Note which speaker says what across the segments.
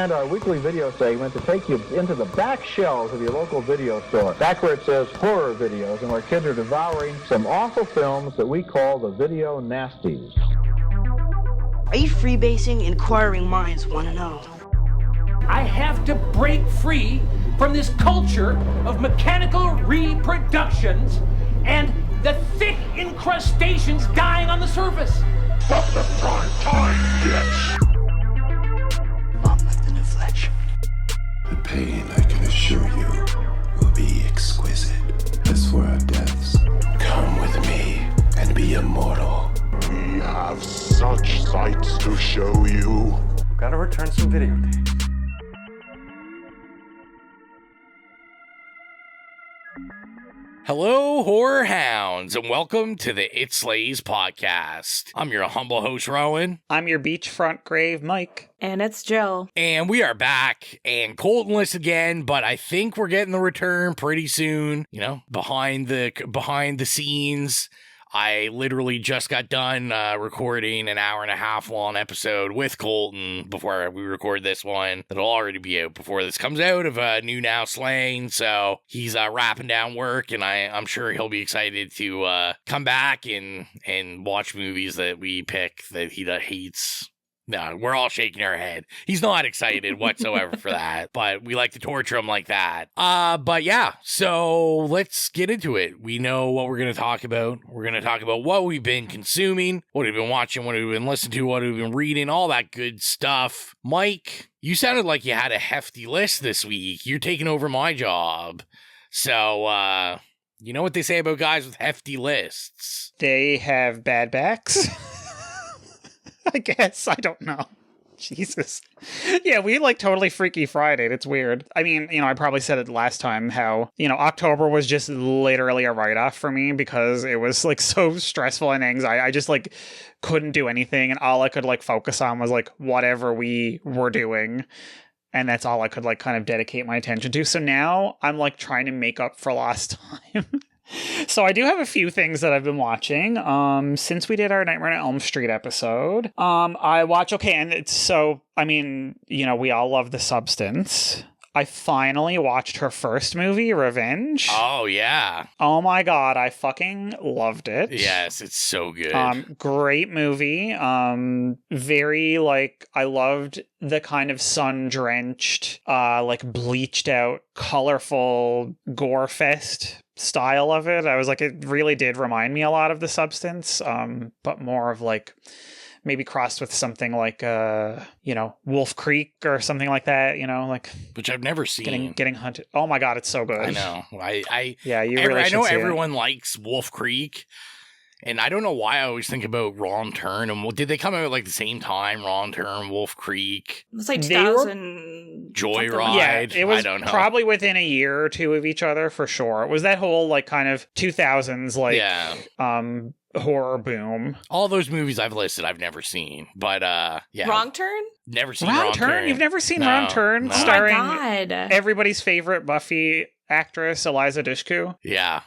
Speaker 1: and our weekly video segment to take you into the back shelves of your local video store, back where it says horror videos, and where kids are devouring some awful films that we call the video nasties.
Speaker 2: Are you freebasing? Inquiring minds want to know.
Speaker 3: I have to break free from this culture of mechanical reproductions and the thick incrustations dying on the surface.
Speaker 4: Fuck the prime time, bitch!
Speaker 2: Mom with the new flesh.
Speaker 5: The pain, I can assure you, will be exquisite. As for our deaths, come with me and be immortal.
Speaker 4: We have such sights to show you.
Speaker 6: Gotta return some videotapes.
Speaker 7: Hello, horror hounds, and welcome to the It Slays podcast. I'm your humble host, Rowan.
Speaker 8: I'm your beachfront grave, Mike.
Speaker 9: And it's Gill.
Speaker 7: And we are back, and Coltonless again, but I think we're getting the return pretty soon. You know, behind the scenes. I literally just got done recording an hour and a half long episode with Colton before we record this one. That'll already be out before this comes out of New Now Slaying. So he's wrapping down work, and I'm sure he'll be excited to come back and watch movies that we pick that he hates. No, we're all shaking our head. He's not excited whatsoever for that, but we like to torture him like that. But yeah, so let's get into it. We know what we're going to talk about. We're going to talk about what we've been consuming, what we've been watching, what we've been listening to, what we've been reading, all that good stuff. Mike, you sounded like you had a hefty list this week. You're taking over my job. So, you know what they say about guys with hefty lists?
Speaker 8: They have bad backs. I guess. I don't know. Jesus. Yeah, we totally Freaky Friday. It's weird. I mean, I probably said it last time how, October was just literally a write-off for me because it was so stressful and anxiety. I just couldn't do anything, and all I could focus on was whatever we were doing. And that's all I could kind of dedicate my attention to. So now I'm trying to make up for lost time. So I do have a few things that I've been watching. Since we did our Nightmare on Elm Street episode, I watch. Okay, and it's so. I mean, we all love The Substance. I finally watched her first movie, Revenge.
Speaker 7: Oh yeah.
Speaker 8: Oh my god, I fucking loved it.
Speaker 7: Yes, it's so good.
Speaker 8: Great movie. Very I loved the kind of sun-drenched, bleached out, colorful gore fest style of it. I was it really did remind me a lot of The Substance, but more of maybe crossed with something Wolf Creek or something like that,
Speaker 7: which I've never seen.
Speaker 8: Getting hunted. Oh my god, it's so good.
Speaker 7: I know.
Speaker 8: I
Speaker 7: know everyone likes Wolf Creek, and I don't know why I always think about Wrong Turn. And did they come out the same time? Wrong Turn, Wolf Creek.
Speaker 9: It was 2000.
Speaker 7: Joyride.
Speaker 8: Yeah, it was
Speaker 7: I don't know.
Speaker 8: Probably within a year or two of each other for sure. It was that whole kind of 2000s horror boom.
Speaker 7: All those movies I've listed, I've never seen, but yeah.
Speaker 9: Wrong Turn?
Speaker 7: Never seen Wrong Turn.
Speaker 8: You've never seen Wrong Turn,
Speaker 7: no.
Speaker 8: starring
Speaker 9: oh my God.
Speaker 8: Everybody's favorite Buffy actress Eliza Dushku?
Speaker 7: Yeah.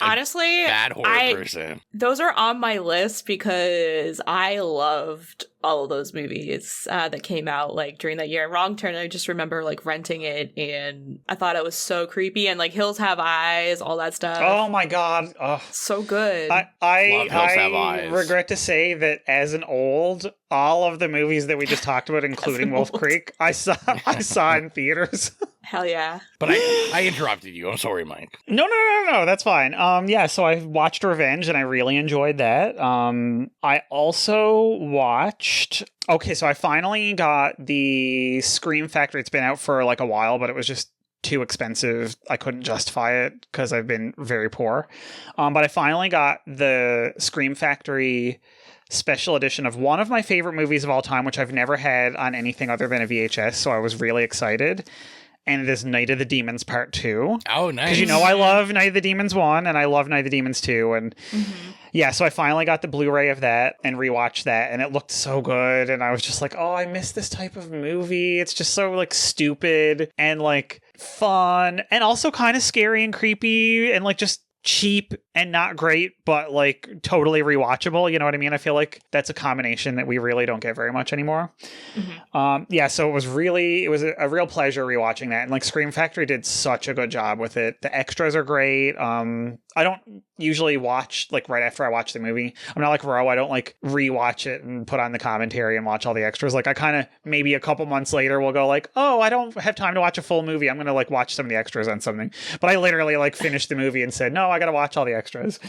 Speaker 9: Honestly,
Speaker 7: bad horror person.
Speaker 9: Those are on my list because I loved all of those movies that came out during that year. Wrong Turn, I just remember renting it, and I thought it was so creepy, and Hills Have Eyes, all that stuff.
Speaker 8: Oh my god,
Speaker 9: so good.
Speaker 8: I regret to say that as an old, all of the movies that we just talked about, including Wolf Creek, I saw in theaters.
Speaker 9: Hell yeah.
Speaker 7: But I interrupted you. I'm sorry, Mike.
Speaker 8: No, that's fine. Yeah, so I watched Revenge, and I really enjoyed that. I also watched... Okay, so I finally got the Scream Factory. It's been out for a while, but it was just too expensive. I couldn't justify it because I've been very poor. But I finally got the Scream Factory special edition of one of my favorite movies of all time, which I've never had on anything other than a VHS, so I was really excited. And it is Night of the Demons Part 2.
Speaker 7: Oh, nice.
Speaker 8: Because I love Night of the Demons 1, and I love Night of the Demons 2, and yeah, so I finally got the Blu-ray of that and rewatched that, and it looked so good, and I was just oh, I miss this type of movie. It's just so stupid and fun, and also kind of scary and creepy, and just cheap and not great, but like totally rewatchable. You know what I mean? I feel like that's a combination that we really don't get very much anymore. Yeah, so it was a real pleasure rewatching that. And like Scream Factory did such a good job with it. The extras are great. I don't usually watch like right after I watch the movie. I'm not like Ro. I don't like rewatch it and put on the commentary and watch all the extras. Like I kind of maybe a couple months later will go like, oh, I don't have time to watch a full movie. I'm going to like watch some of the extras on something. But I literally like finished the movie and said, no, I got to watch all the extras.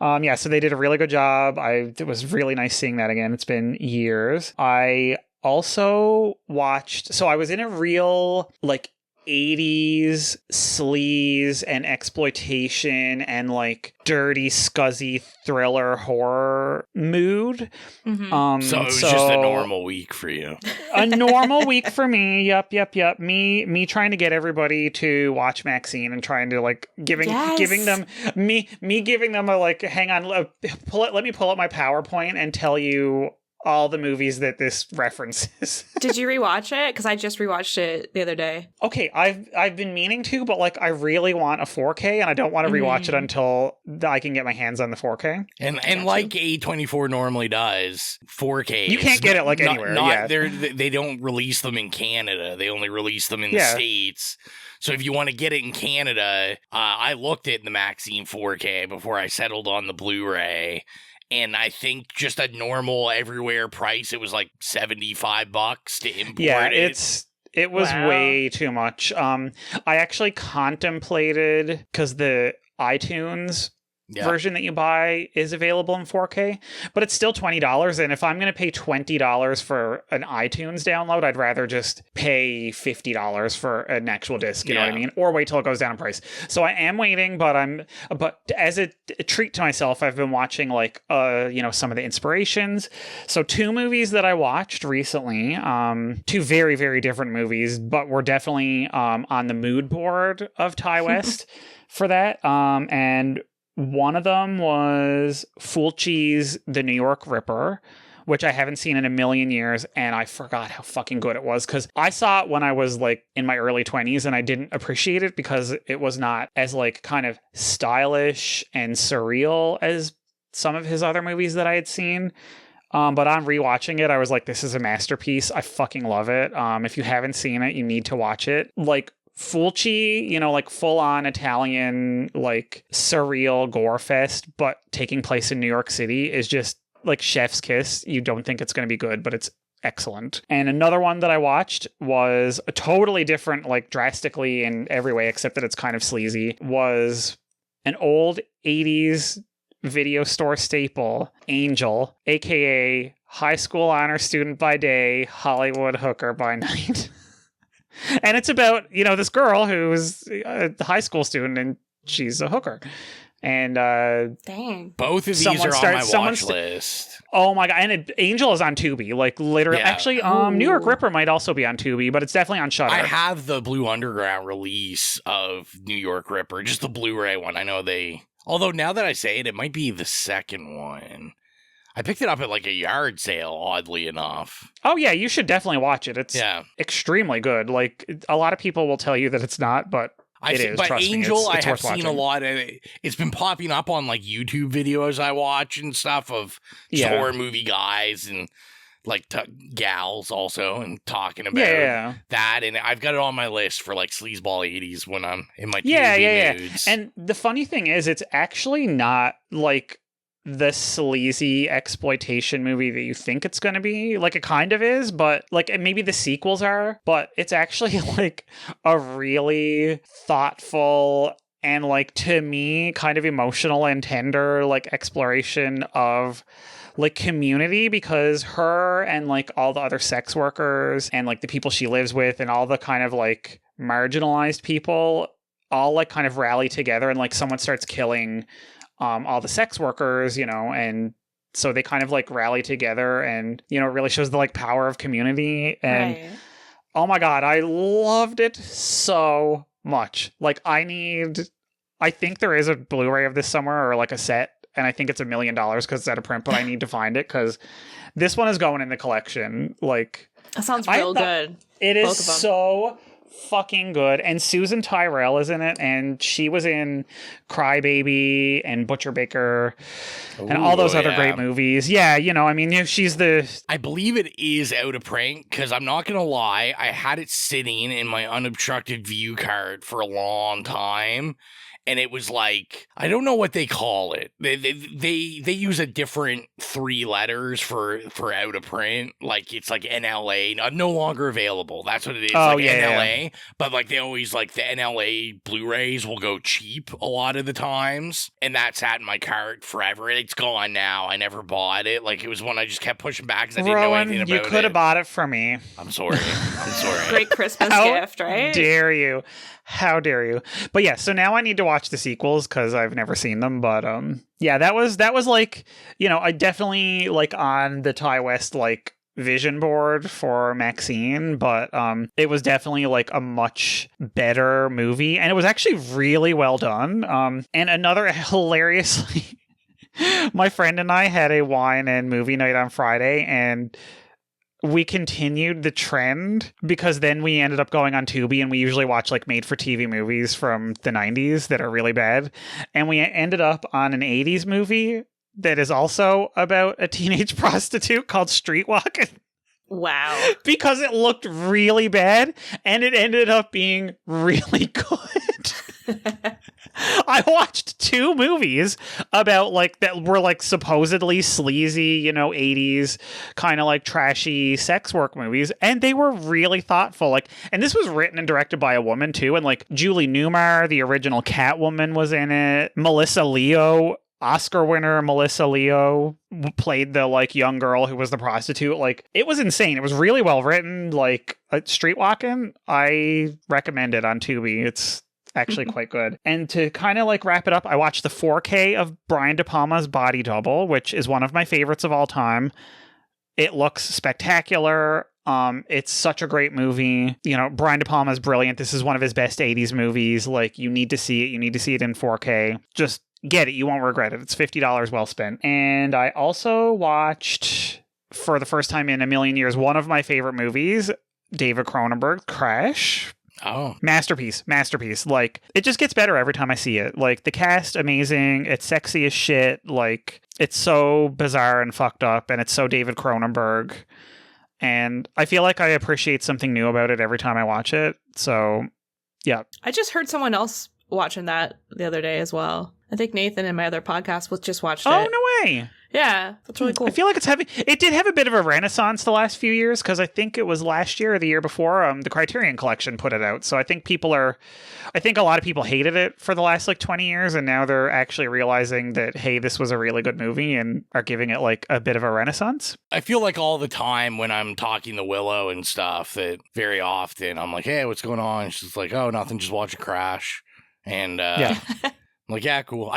Speaker 8: Yeah, so they did a really good job. It was really nice seeing that again. It's been years. I also watched, so I was in a real like 80s sleaze and exploitation and like dirty scuzzy thriller horror mood.
Speaker 7: So it was just a normal week for you.
Speaker 8: A normal week for me. Yep. Me trying to get everybody to watch Maxine and trying to like giving them a like, hang on, let me pull up my PowerPoint and tell you all the movies that this references.
Speaker 9: Did you rewatch it? Because I just rewatched it the other day.
Speaker 8: Okay, I've been meaning to, but like I really want a 4K, and I don't want to rewatch it until I can get my hands on the 4K.
Speaker 7: And like A24 normally does, 4K.
Speaker 8: You can't get it like anywhere.
Speaker 7: They don't release them in Canada. They only release them in the States. So if you want to get it in Canada, I looked at the Maxine 4K before I settled on the Blu-ray. And I think just a normal everywhere price, it was like $75 to import it.
Speaker 8: Yeah, it was way too much. I actually contemplated, because the iTunes version that you buy is available in 4K, but it's still $20. And if I'm going to pay $20 for an iTunes download, I'd rather just pay $50 for an actual disc, you know what I mean? Or wait till it goes down in price. So I am waiting, but as a treat to myself, I've been watching like, some of the inspirations. So 2 movies that I watched recently, 2 very, very different movies, but were definitely on the mood board of Ty West for that. And one of them was Fulci's The New York Ripper, which I haven't seen in a million years, and I forgot how fucking good it was, because I saw it when I was like in my early 20s, and I didn't appreciate it because it was not as like kind of stylish and surreal as some of his other movies that I had seen. But on rewatching it, I was like, this is a masterpiece. I fucking love it. If you haven't seen it, you need to watch it. Like, Fulci, like full-on Italian, like surreal gore fest, but taking place in New York City is just like chef's kiss. You don't think it's going to be good, but it's excellent. And another one that I watched was a totally different, like drastically in every way, except that it's kind of sleazy, was an old 80s video store staple, Angel, aka high school honor student by day, Hollywood hooker by night. And it's about, this girl who's a high school student and she's a hooker. And
Speaker 9: dang,
Speaker 7: both of these are on my watch list.
Speaker 8: Oh my god! And Angel is on Tubi, like literally. Yeah. Actually, New York Ripper might also be on Tubi, but it's definitely on Shudder.
Speaker 7: I have the Blue Underground release of New York Ripper, just the Blu-ray one. I know although now that I say it, it might be the second one. I picked it up at like a yard sale, oddly enough.
Speaker 8: Oh yeah, you should definitely watch it. It's extremely good. Like a lot of people will tell you that it's not, but it is.
Speaker 7: But
Speaker 8: trust
Speaker 7: Angel,
Speaker 8: me, it's
Speaker 7: I have
Speaker 8: worth
Speaker 7: seen
Speaker 8: watching.
Speaker 7: a lot of it. It's been popping up on like YouTube videos I watch and stuff of horror movie guys and like gals also, and talking about that. And I've got it on my list for like sleazeball 80s when I'm in my TV moods.
Speaker 8: And the funny thing is, it's actually not like the sleazy exploitation movie that you think it's going to be. Like, it kind of is, but like maybe the sequels are, but it's actually like a really thoughtful and like, to me, kind of emotional and tender like exploration of like community, because her and like all the other sex workers and like the people she lives with and all the kind of like marginalized people all like kind of rally together, and like someone starts killing all the sex workers, and so they kind of like rally together, and it really shows the like power of community. And oh my god, I loved it so much. Like I think there is a Blu-ray of this somewhere, or like a set, and I think it's $1 million because it's out of print, but I need to find it because this one is going in the collection. Like,
Speaker 9: that sounds real good.
Speaker 8: It is so fucking good. And Susan Tyrrell is in it, and she was in Crybaby and Butcher Baker and all those other great movies. Yeah, you know, I mean, she's the...
Speaker 7: I believe it is out of print, because I'm not going to lie, I had it sitting in my unobstructed view card for a long time. And it was like, I don't know what they call it. They use a different 3 letters for out of print. Like, it's like NLA, no longer available. That's what it is.
Speaker 8: Oh,
Speaker 7: like
Speaker 8: yeah,
Speaker 7: NLA. Yeah. But like, they always, like, the NLA Blu-rays will go cheap a lot of the times. And that sat in my cart forever. It's gone now. I never bought it. Like, it was one I just kept pushing back because I didn't know anything about it.
Speaker 8: You could have bought it for me.
Speaker 7: I'm sorry.
Speaker 9: Great Christmas gift, right?
Speaker 8: How dare you? How dare you? But yeah, so now I need to watch the sequels because I've never seen them. But yeah, that was like, you know, I definitely like on the Ty West like vision board for Maxine, but it was definitely like a much better movie, and it was actually really well done. And another hilariously, my friend and I had a wine and movie night on Friday, and we continued the trend because then we ended up going on Tubi, and we usually watch like made-for-TV movies from the 90s that are really bad. And we ended up on an 80s movie that is also about a teenage prostitute called Streetwalking.
Speaker 9: Wow.
Speaker 8: Because it looked really bad, and it ended up being really good. I watched 2 movies about like that were like supposedly sleazy, you know, 80s kind of like trashy sex work movies, and they were really thoughtful. Like, and this was written and directed by a woman too, and like Julie Newmar, the original Catwoman, was in it. Melissa Leo, Oscar winner Melissa Leo, played the like young girl who was the prostitute. Like, it was insane. It was really well written. Like, Streetwalking, I recommend it on Tubi. It's actually quite good. And to kind of like wrap it up, I watched the 4K of Brian De Palma's Body Double, which is one of my favorites of all time. It looks spectacular. It's such a great movie. You know, Brian De Palma is brilliant. This is one of his best 80s movies. Like, you need to see it. You need to see it in 4K. Just get it. You won't regret it. It's $50 well spent. And I also watched, for the first time in a million years, one of my favorite movies, David Cronenberg, Crash.
Speaker 7: Oh.
Speaker 8: Masterpiece. Like, it just gets better every time I see it. Like, the cast, amazing. It's sexy as shit. Like, it's so bizarre and fucked up, and it's so David Cronenberg. And I feel like I appreciate something new about it every time I watch it. So, yeah.
Speaker 9: I just heard someone else watching that the other day as well. I think Nathan in my other podcast just watched it.
Speaker 8: Oh, no way.
Speaker 9: Yeah, that's really cool.
Speaker 8: I feel like it's heavy. It did have a bit of a renaissance the last few years, because I think it was last year or the year before the Criterion Collection put it out. So I think a lot of people hated it for the last like 20 years, and now they're actually realizing that, hey, this was a really good movie, and are giving it like a bit of a renaissance.
Speaker 7: I feel like all the time when I'm talking to Willow and stuff, that very often I'm like, hey, what's going on? She's like, oh, nothing, just watching Crash. And yeah. I'm like, yeah, cool.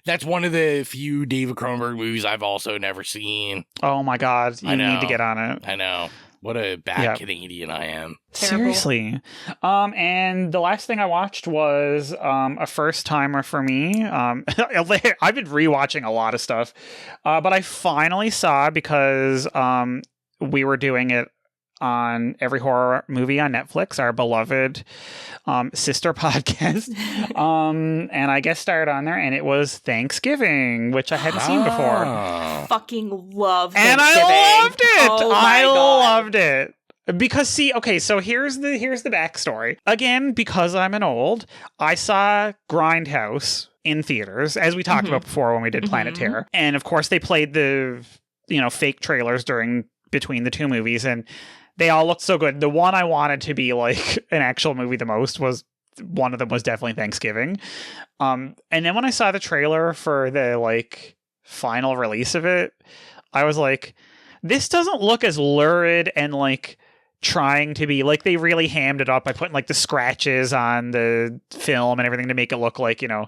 Speaker 7: That's one of the few David Cronenberg movies I've also never seen.
Speaker 8: Oh my God. You need to get on it.
Speaker 7: I know. What a bad Canadian I am.
Speaker 9: Terrible.
Speaker 8: Seriously. And the last thing I watched was a first timer for me. I've been rewatching a lot of stuff, but I finally saw, because we were doing it on Every Horror Movie on Netflix, our beloved sister podcast. And I guest starred on there, and it was Thanksgiving, which I hadn't seen before.
Speaker 9: Fucking love Thanksgiving.
Speaker 8: And I loved it.
Speaker 9: Oh
Speaker 8: I loved it. Because so here's the backstory. Again, because I'm an old, I saw Grindhouse in theaters, as we talked about before when we did Planet Terror. And of course they played the, you know, fake trailers between the 2 movies, and they all looked so good. The one I wanted to be like an actual movie the most was, one of them was definitely Thanksgiving. And then when I saw the trailer for the like final release of it, I was like, this doesn't look as lurid and like trying to be like, they really hammed it up by putting like the scratches on the film and everything to make it look like, you know,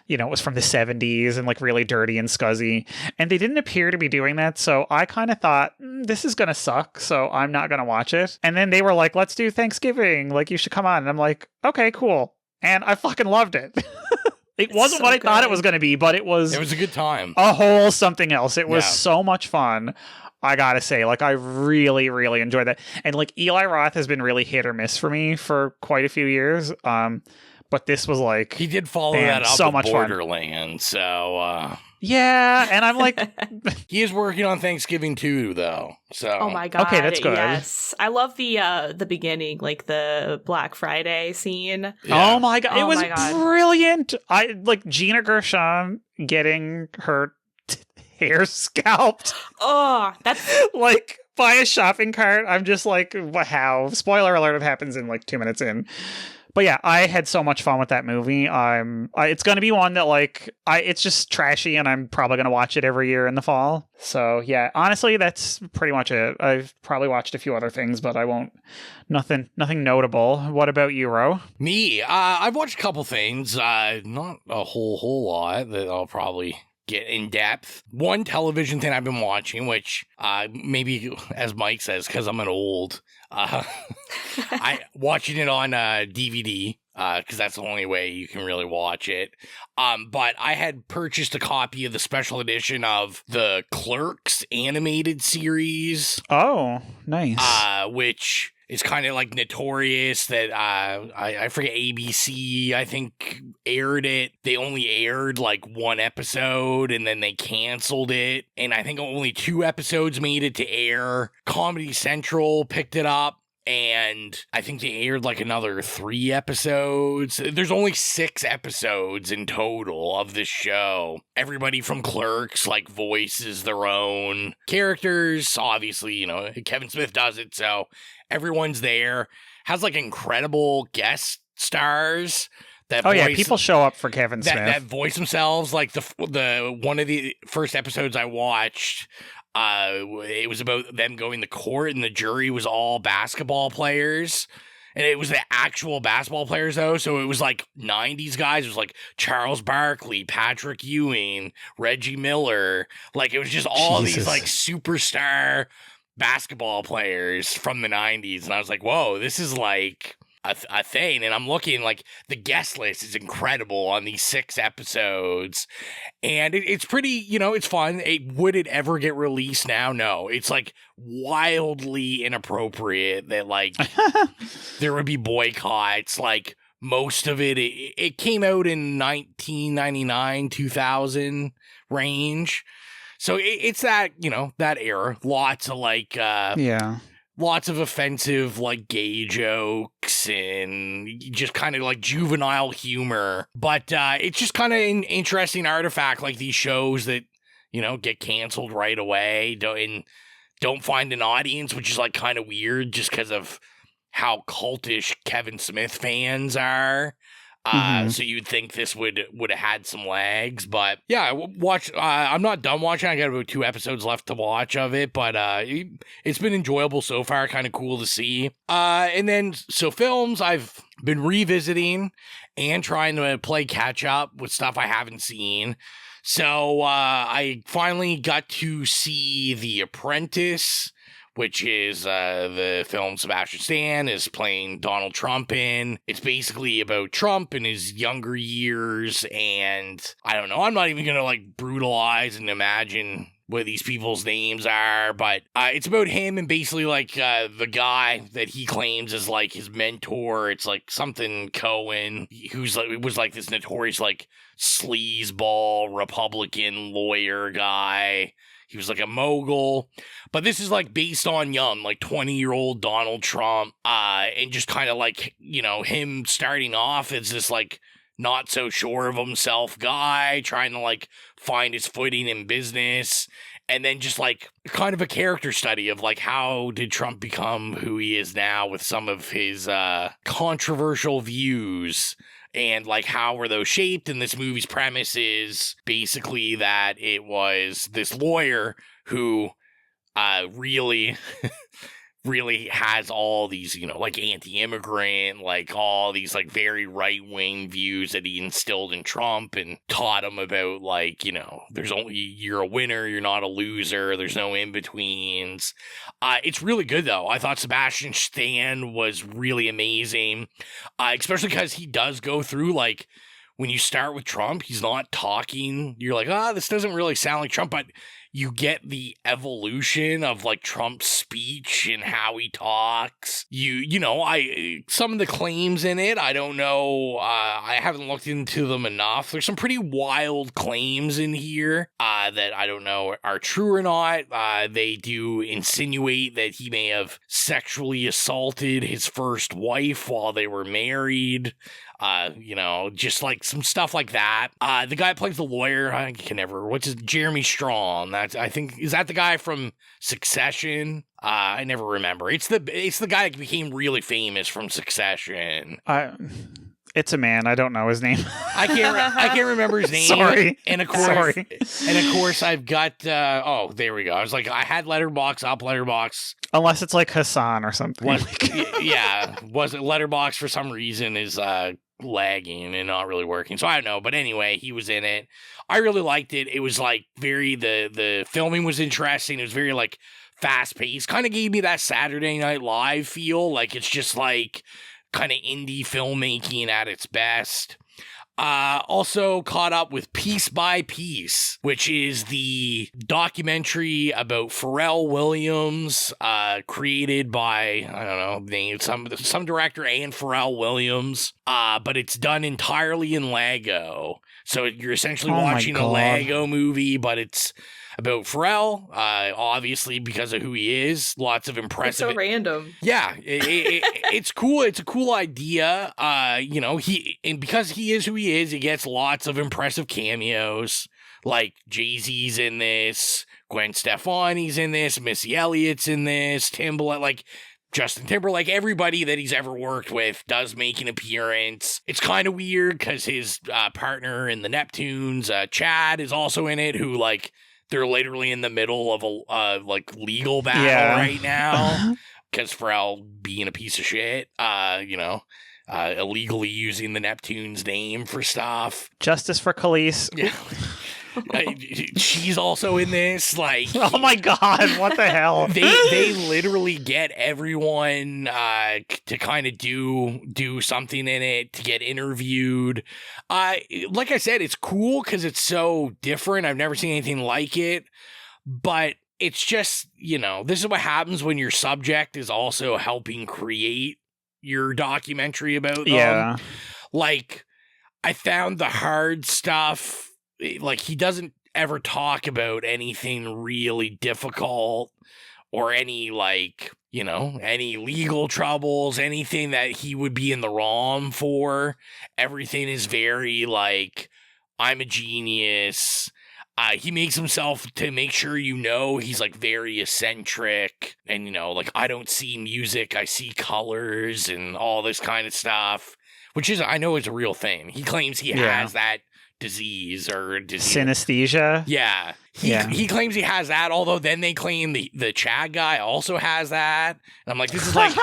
Speaker 8: it was from the 70s and like really dirty and scuzzy. And they didn't appear to be doing that. So I kind of thought, this is going to suck, so I'm not going to watch it. And then they were like, let's do Thanksgiving. Like, you should come on. And I'm like, okay, cool. And I fucking loved it. It wasn't what I thought it was going to be, but it was
Speaker 7: a good time.
Speaker 8: A whole something else. It was so much fun. I gotta say, like, I really, really enjoyed that. And like Eli Roth has been really hit or miss for me for quite a few years. But this was like,
Speaker 7: he did follow
Speaker 8: man,
Speaker 7: that up
Speaker 8: so
Speaker 7: with
Speaker 8: much
Speaker 7: Borderlands, so
Speaker 8: yeah, and I'm like,
Speaker 7: he is working on Thanksgiving too, though. So
Speaker 9: Oh my god.
Speaker 8: Okay, that's good.
Speaker 9: Yes. I love the beginning, like the Black Friday scene.
Speaker 7: Yeah.
Speaker 8: oh my god, it
Speaker 9: Oh
Speaker 8: was
Speaker 9: my God.
Speaker 8: brilliant. I like Gina Gershon getting her hair scalped
Speaker 9: Oh, that's
Speaker 8: like by a shopping cart. I'm just like, wow. Spoiler alert, it happens in like 2 minutes in. But yeah, I had so much fun with that movie. It's going to be one that like it's just trashy, and I'm probably going to watch it every year in the fall. So yeah, honestly, that's pretty much it. I've probably watched a few other things, but I won't. Nothing notable. What about you, Ro?
Speaker 7: Me, I've watched a couple things. Not a whole lot that I'll probably get in depth. One television thing I've been watching, which maybe as Mike says, because I'm an old. I watching it on DVD because that's the only way you can really watch it. But I had purchased a copy of the special edition of the Clerks animated series.
Speaker 8: Oh, nice.
Speaker 7: Which is kind of like notorious that I forget, ABC I think aired it. They only aired like one episode and then they canceled it, and I think only 2 episodes made it to air. Comedy Central picked it up, and I think they aired like another 3 episodes. There's only 6 episodes in total of this show. Everybody from Clerks like voices their own characters. Obviously, you know, Kevin Smith does it, so everyone's there. Has like incredible guest stars. That
Speaker 8: people show up for Kevin Smith.
Speaker 7: That voice themselves. Like the one of the first episodes I watched, it was about them going to court, and the jury was all basketball players. And it was the actual basketball players, though. So it was like 90s guys. It was like Charles Barkley, Patrick Ewing, Reggie Miller. Like, it was just all these like superstar basketball players from the 90s. And I was like, whoa, this is like a thing. And I'm looking, like, the guest list is incredible on these 6 episodes. And it's pretty, you know, it's fun. Would it ever get released now? No. It's like wildly inappropriate that like there would be boycotts. Like, most of it came out in 1999, 2000 range. So it's that, you know, that era. Lots of like, lots of offensive like gay jokes and just kind of like juvenile humor. But it's just kind of an interesting artifact, like these shows that, you know, get canceled right away don't find an audience, which is like kind of weird just because of how cultish Kevin Smith fans are. So you'd think this would have had some legs, but yeah, I'm not done watching. I got about 2 episodes left to watch of it, but it's been enjoyable so far. Kind of cool to see. And then so films I've been revisiting and trying to play catch up with stuff I haven't seen. So I finally got to see The Apprentice, which is the film Sebastian Stan is playing Donald Trump in. It's basically about Trump in his younger years, and I don't know, I'm not even gonna like brutalize and imagine what these people's names are, but it's about him and basically like the guy that he claims is like his mentor. It's like something Cohen, who's like, was like this notorious like sleazeball Republican lawyer guy. He was like a mogul, but this is like based on young, like 20-year-old Donald Trump, and just kind of like, you know, him starting off as this like not so sure of himself guy, trying to like find his footing in business, and then just like kind of a character study of like how did Trump become who he is now with some of his controversial views. And, like, how were those shaped? And this movie's premise is basically that it was this lawyer who really has all these, you know, like, anti-immigrant, like, all these, like, very right-wing views that he instilled in Trump and taught him about, like, you know, you're a winner, you're not a loser, there's no in-betweens. It's really good, though. I thought Sebastian Stan was really amazing, especially because he does go through, like, when you start with Trump, he's not talking. You're like, this doesn't really sound like Trump, but you get the evolution of like Trump's speech and how he talks. Some of the claims in it, I don't know. I haven't looked into them enough. There's some pretty wild claims in here that I don't know are true or not. They do insinuate that he may have sexually assaulted his first wife while they were married. Just like some stuff like that. The guy plays the lawyer. I can never. Jeremy Strong? Is that the guy from Succession? I never remember. It's the guy that became really famous from Succession.
Speaker 8: It's a man. I don't know his name.
Speaker 7: I can't remember his name.
Speaker 8: Sorry.
Speaker 7: And of course, I've got. There we go. I was like, I had Letterboxd.
Speaker 8: Unless it's like Hassan or something.
Speaker 7: Was it Letterboxd for some reason is lagging and not really working. So I don't know. But anyway, he was in it. I really liked it. It was like the filming was interesting. It was very like fast paced. Kind of gave me that Saturday Night Live feel. Like it's just like kind of indie filmmaking at its best. Also caught up with Piece by Piece, which is the documentary about Pharrell Williams, created by, I don't know, some director and Pharrell Williams, but it's done entirely in Lego. So you're essentially watching a Lego movie, but it's about Pharrell, obviously because of who he is. Lots of impressive.
Speaker 9: It's so random.
Speaker 7: Yeah, it's cool. It's a cool idea. Because he is who he is, he gets lots of impressive cameos. Like Jay-Z's in this, Gwen Stefani's in this, Missy Elliott's in this, Timbaland, like Justin Timberlake, everybody that he's ever worked with does make an appearance. It's kind of weird because his partner in the Neptunes, Chad, is also in it, who like. They're literally in the middle of a legal battle right now because Pharrell being a piece of shit, illegally using the Neptune's name for stuff.
Speaker 8: Justice for Khalees.
Speaker 7: Yeah. She's also in this. Like,
Speaker 8: oh my god, what the hell?
Speaker 7: They literally get everyone to kind of do something in it, to get interviewed. Like I said, it's cool because it's so different. I've never seen anything like it, but it's just, this is what happens when your subject is also helping create your documentary about them.
Speaker 8: Yeah.
Speaker 7: Like, I found the hard stuff. Like, he doesn't ever talk about anything really difficult or any, any legal troubles, anything that he would be in the wrong for. Everything is very, I'm a genius. He makes himself to make sure he's, very eccentric. And, I don't see music, I see colors and all this kind of stuff. Which I know is a real thing. He claims he has that disease.
Speaker 8: Synesthesia.
Speaker 7: Yeah. He claims he has that, although then they claim the Chad guy also has that. And I'm like, this is like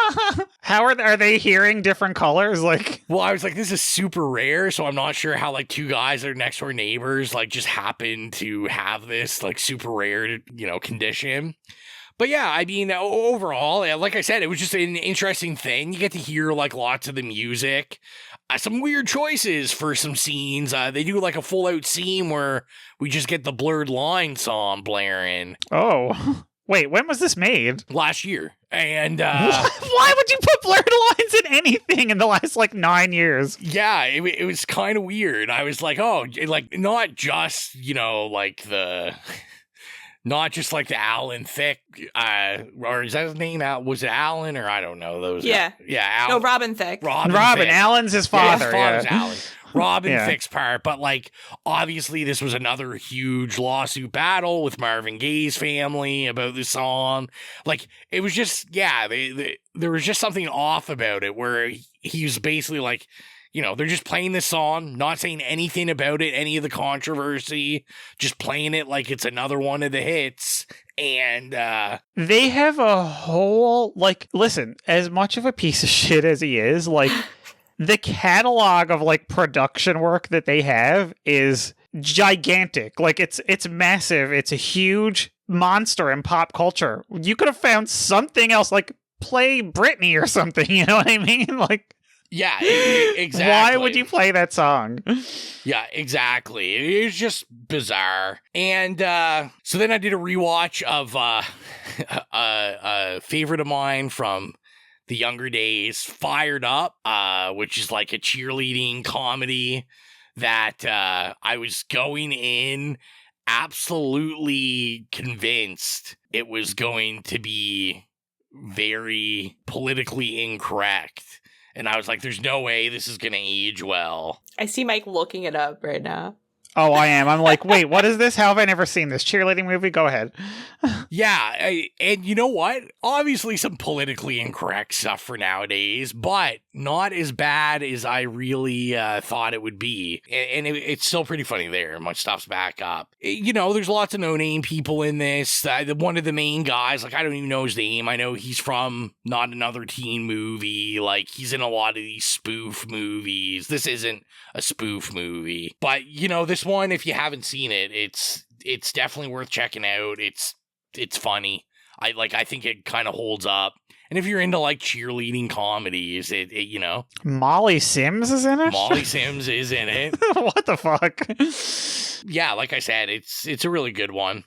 Speaker 8: how are they hearing different colors?
Speaker 7: Well, I was like, this is super rare, so I'm not sure how two guys that are next door neighbors just happen to have this super rare condition. But yeah, I mean, overall, like I said, it was just an interesting thing. You get to hear lots of the music. Some weird choices for some scenes. They do a full out scene where we just get the Blurred Line song blaring.
Speaker 8: Oh, wait, when was this made?
Speaker 7: Last year. And
Speaker 8: why would you put blurred lines in anything in the last 9 years?
Speaker 7: Yeah, it was kind of weird. I was like, oh, not just not just the Alan Thicke, or is that his name? Was it Alan, or I don't know those?
Speaker 9: Yeah,
Speaker 7: Alan.
Speaker 9: No, Robin Thicke.
Speaker 8: Robin. Alan's his father.
Speaker 7: His father's Alan. Robin Thicke's part, but obviously this was another huge lawsuit battle with Marvin Gaye's family about this song. It was just there was just something off about it where he was basically they're just playing this song, not saying anything about it, any of the controversy, just playing it like it's another one of the hits. And
Speaker 8: they have a whole, listen, as much of a piece of shit as he is, the catalog of production work that they have is gigantic. It's massive. It's a huge monster in pop culture. You could have found something else, play Britney or something, you know what I mean?
Speaker 7: Yeah, exactly.
Speaker 8: Why would you play that song?
Speaker 7: Yeah, exactly. It was just bizarre. And so then I did a rewatch of a favorite of mine from the younger days, Fired Up, which is like a cheerleading comedy that I was going in absolutely convinced it was going to be very politically incorrect. And I was like, there's no way this is going to age well.
Speaker 9: I see Mike looking it up right now.
Speaker 8: Oh, I am. I'm like, wait, what is this? How have I never seen this cheerleading movie? Go ahead.
Speaker 7: Yeah, and you know what? Obviously some politically incorrect stuff for nowadays, but not as bad as I really thought it would be. And it's still pretty funny there. Much stuff's back up. You know, there's lots of no-name people in this. One of the main guys, like, I don't even know his name. I know he's from Not Another Teen Movie. Like, he's in a lot of these spoof movies. This isn't a spoof movie. But, you know, this one, if you haven't seen it, it's definitely worth checking out. It's funny. I think it kind of holds up. And if you're into like cheerleading comedies, it you know.
Speaker 8: Molly Sims is in it?
Speaker 7: Molly Sims is in it.
Speaker 8: What the fuck?
Speaker 7: Yeah, like I said, it's a really good one.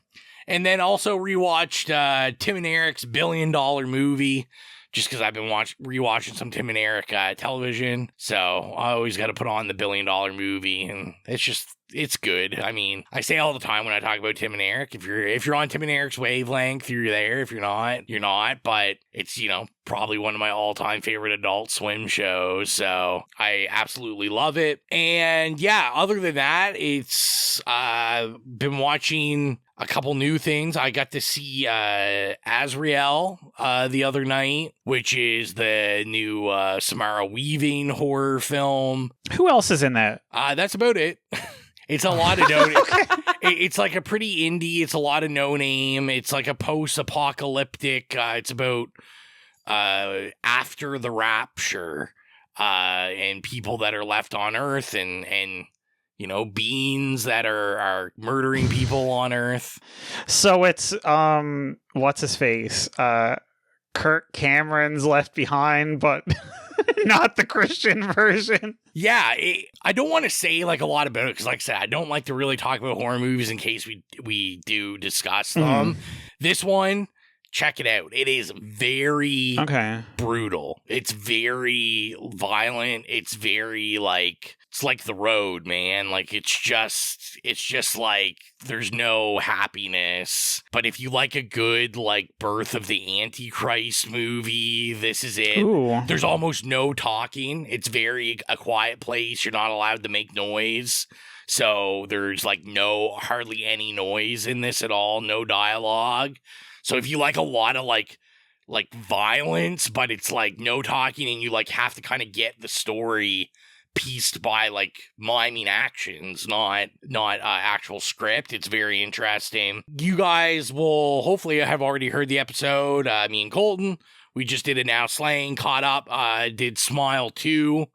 Speaker 7: And then also rewatched Tim and Eric's $1 billion movie, just because I've been rewatching some Tim and Eric television. So I always got to put on the $1 billion movie, and it's good. I mean, I say all the time when I talk about Tim and Eric, if you're on Tim and Eric's wavelength, you're there. If you're not, you're not. But it's, you know, probably one of my all-time favorite Adult Swim shows. So I absolutely love it. And yeah, other than that, it's been watching a couple new things. I got to see Azrael the other night, which is the new Samara Weaving horror film.
Speaker 8: Who else is in that?
Speaker 7: That's about it. It's a lot of it's like a pretty indie. It's a lot of no name. It's like a post-apocalyptic. It's about after the rapture and people that are left on Earth and you know, beings that are murdering people on Earth.
Speaker 8: So it's what's his face? Kirk Cameron's Left Behind, but not the Christian version.
Speaker 7: Yeah, I don't want to say like a lot about it because, like I said, I don't like to really talk about horror movies in case we do discuss them. This one, check it out. It is very brutal. It's very violent. It's very like it's like The Road, man. Like it's just like there's no happiness. But if you like a good like Birth of the Antichrist movie, this is it.
Speaker 8: Ooh.
Speaker 7: There's almost no talking. It's very a quiet place. You're not allowed to make noise. So there's like hardly any noise in this at all. No dialogue. So if you like a lot of like violence, but it's like no talking and you like have to kind of get the story pieced by like miming actions, not actual script. It's very interesting. You guys will hopefully have already heard the episode. Me and Colton, we just did a Now Slaying, caught up, did Smile 2,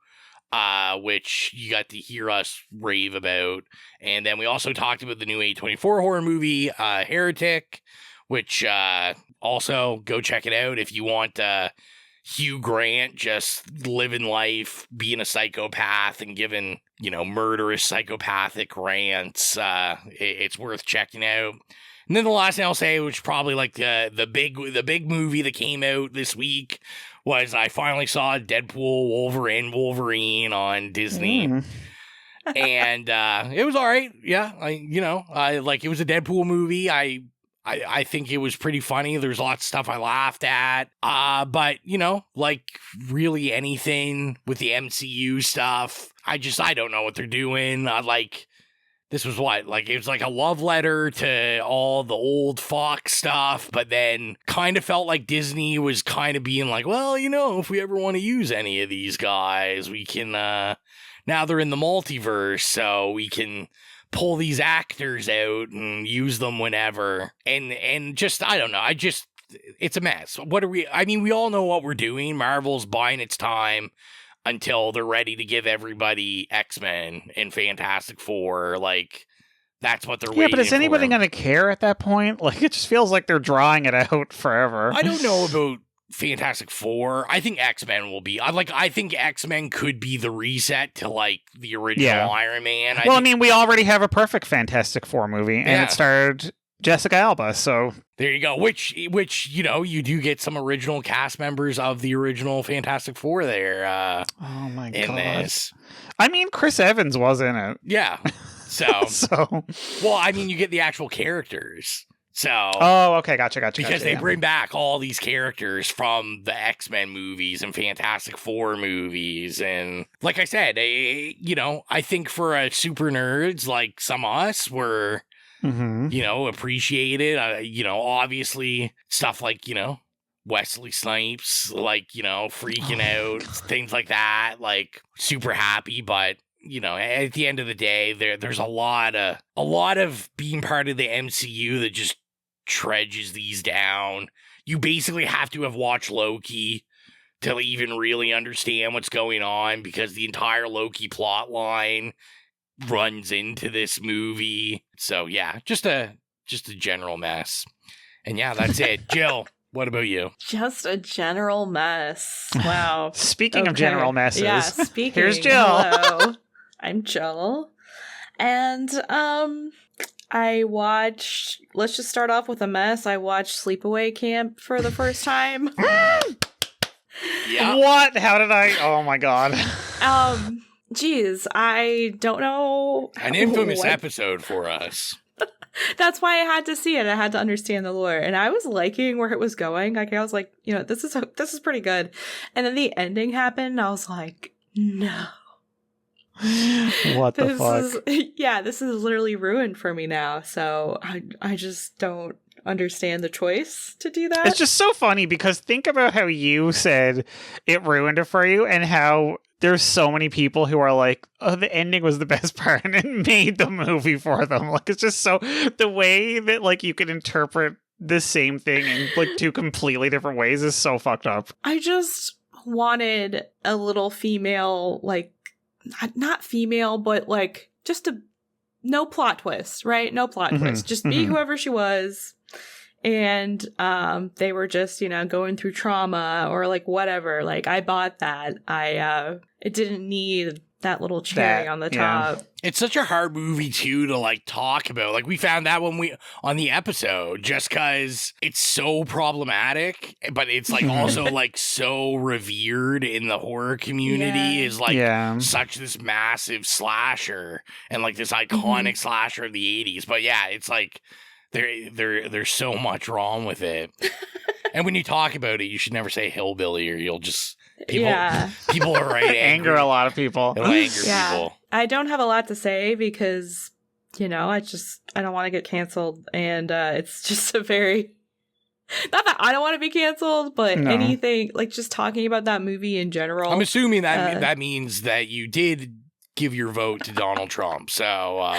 Speaker 7: which you got to hear us rave about. And then we also talked about the new A24 horror movie, Heretic, which also go check it out if you want Hugh Grant just living life, being a psychopath and giving, you know, murderous psychopathic rants. It's worth checking out. And then the last thing I'll say, which is probably like the big movie that came out this week, was I finally saw Deadpool Wolverine on Disney. And it was all right. Yeah, it was a Deadpool movie. I think it was pretty funny. There's lots of stuff I laughed at. But, you know, like really anything with the MCU stuff, I don't know what they're doing. This was what? Like, it was like a love letter to all the old Fox stuff, but then kind of felt like Disney was kind of being like, well, you know, if we ever want to use any of these guys, we can, now they're in the multiverse, so we can pull these actors out and use them whenever. And just, I don't know. It's a mess. We all know what we're doing. Marvel's buying its time until they're ready to give everybody X-Men and Fantastic Four. Like, that's what they're waiting for.
Speaker 8: Yeah, but is anybody going to care at that point? Like, it just feels like they're drawing it out forever.
Speaker 7: I don't know about Fantastic Four. I think X-Men will be. I think X-Men could be the reset to like the original Iron Man.
Speaker 8: I mean, we already have a perfect Fantastic Four movie, and it starred Jessica Alba. So
Speaker 7: there you go. Which you know, you do get some original cast members of the original Fantastic Four there.
Speaker 8: Oh my god!
Speaker 7: In this,
Speaker 8: I mean, Chris Evans was in it.
Speaker 7: Yeah. So well, I mean, you get the actual characters. So
Speaker 8: okay, gotcha.
Speaker 7: Because they bring back all these characters from the X-Men movies and Fantastic Four movies, and like I said, you know, I think for super nerds like some of us were, you know, appreciated. You know, obviously stuff like, you know, Wesley Snipes, like, you know, freaking out, things like that, like super happy, but. You know, at the end of the day, there's a lot of being part of the MCU that just trudges these down. You basically have to have watched Loki to even really understand what's going on, because the entire Loki plot line runs into this movie. So yeah, just a general mess. And yeah, that's it. Jill, what about you?
Speaker 9: Just a general mess. Wow.
Speaker 8: Speaking of general messes,
Speaker 9: yeah, speaking.
Speaker 8: Here's Jill.
Speaker 9: Hello. I'm Jill. And I watched, let's just start off with a mess. I watched Sleepaway Camp for the first time.
Speaker 7: Yeah.
Speaker 8: What? How did I? Oh my god.
Speaker 9: Geez, I don't know.
Speaker 7: An infamous episode for us.
Speaker 9: That's why I had to see it. I had to understand the lore, and I was liking where it was going. Like I was like, you know, this is pretty good. And then the ending happened, and I was like, no.
Speaker 8: What the fuck?
Speaker 9: This is literally ruined for me now. So I just don't understand the choice to do that.
Speaker 8: It's just so funny because think about how you said it ruined it for you, and how there's so many people who are like, oh, the ending was the best part and it made the movie for them. Like, it's just so, the way that like you can interpret the same thing in like two completely different ways is so fucked up.
Speaker 9: I just wanted a little female, like, not female, but like just no plot twist, right? No plot twist. Just be whoever she was. And they were just, you know, going through trauma or like whatever. Like I bought that. It didn't need that little cherry on the top.
Speaker 7: It's such a hard movie too to like talk about. Like we found that when we on the episode, just because it's so problematic, but it's like also like so revered in the horror community is like such this massive slasher and like this iconic slasher of the 80s. But yeah, it's like there's so much wrong with it. And when you talk about it, you should never say hillbilly, or you'll just people are right
Speaker 8: anger a lot of people.
Speaker 7: It'll anger people.
Speaker 9: I don't have a lot to say because, you know, I don't want to get canceled, and it's just a very, not that I don't want to be canceled, but anything like just talking about that movie in general.
Speaker 7: I'm assuming that that means that you did give your vote to Donald Trump. So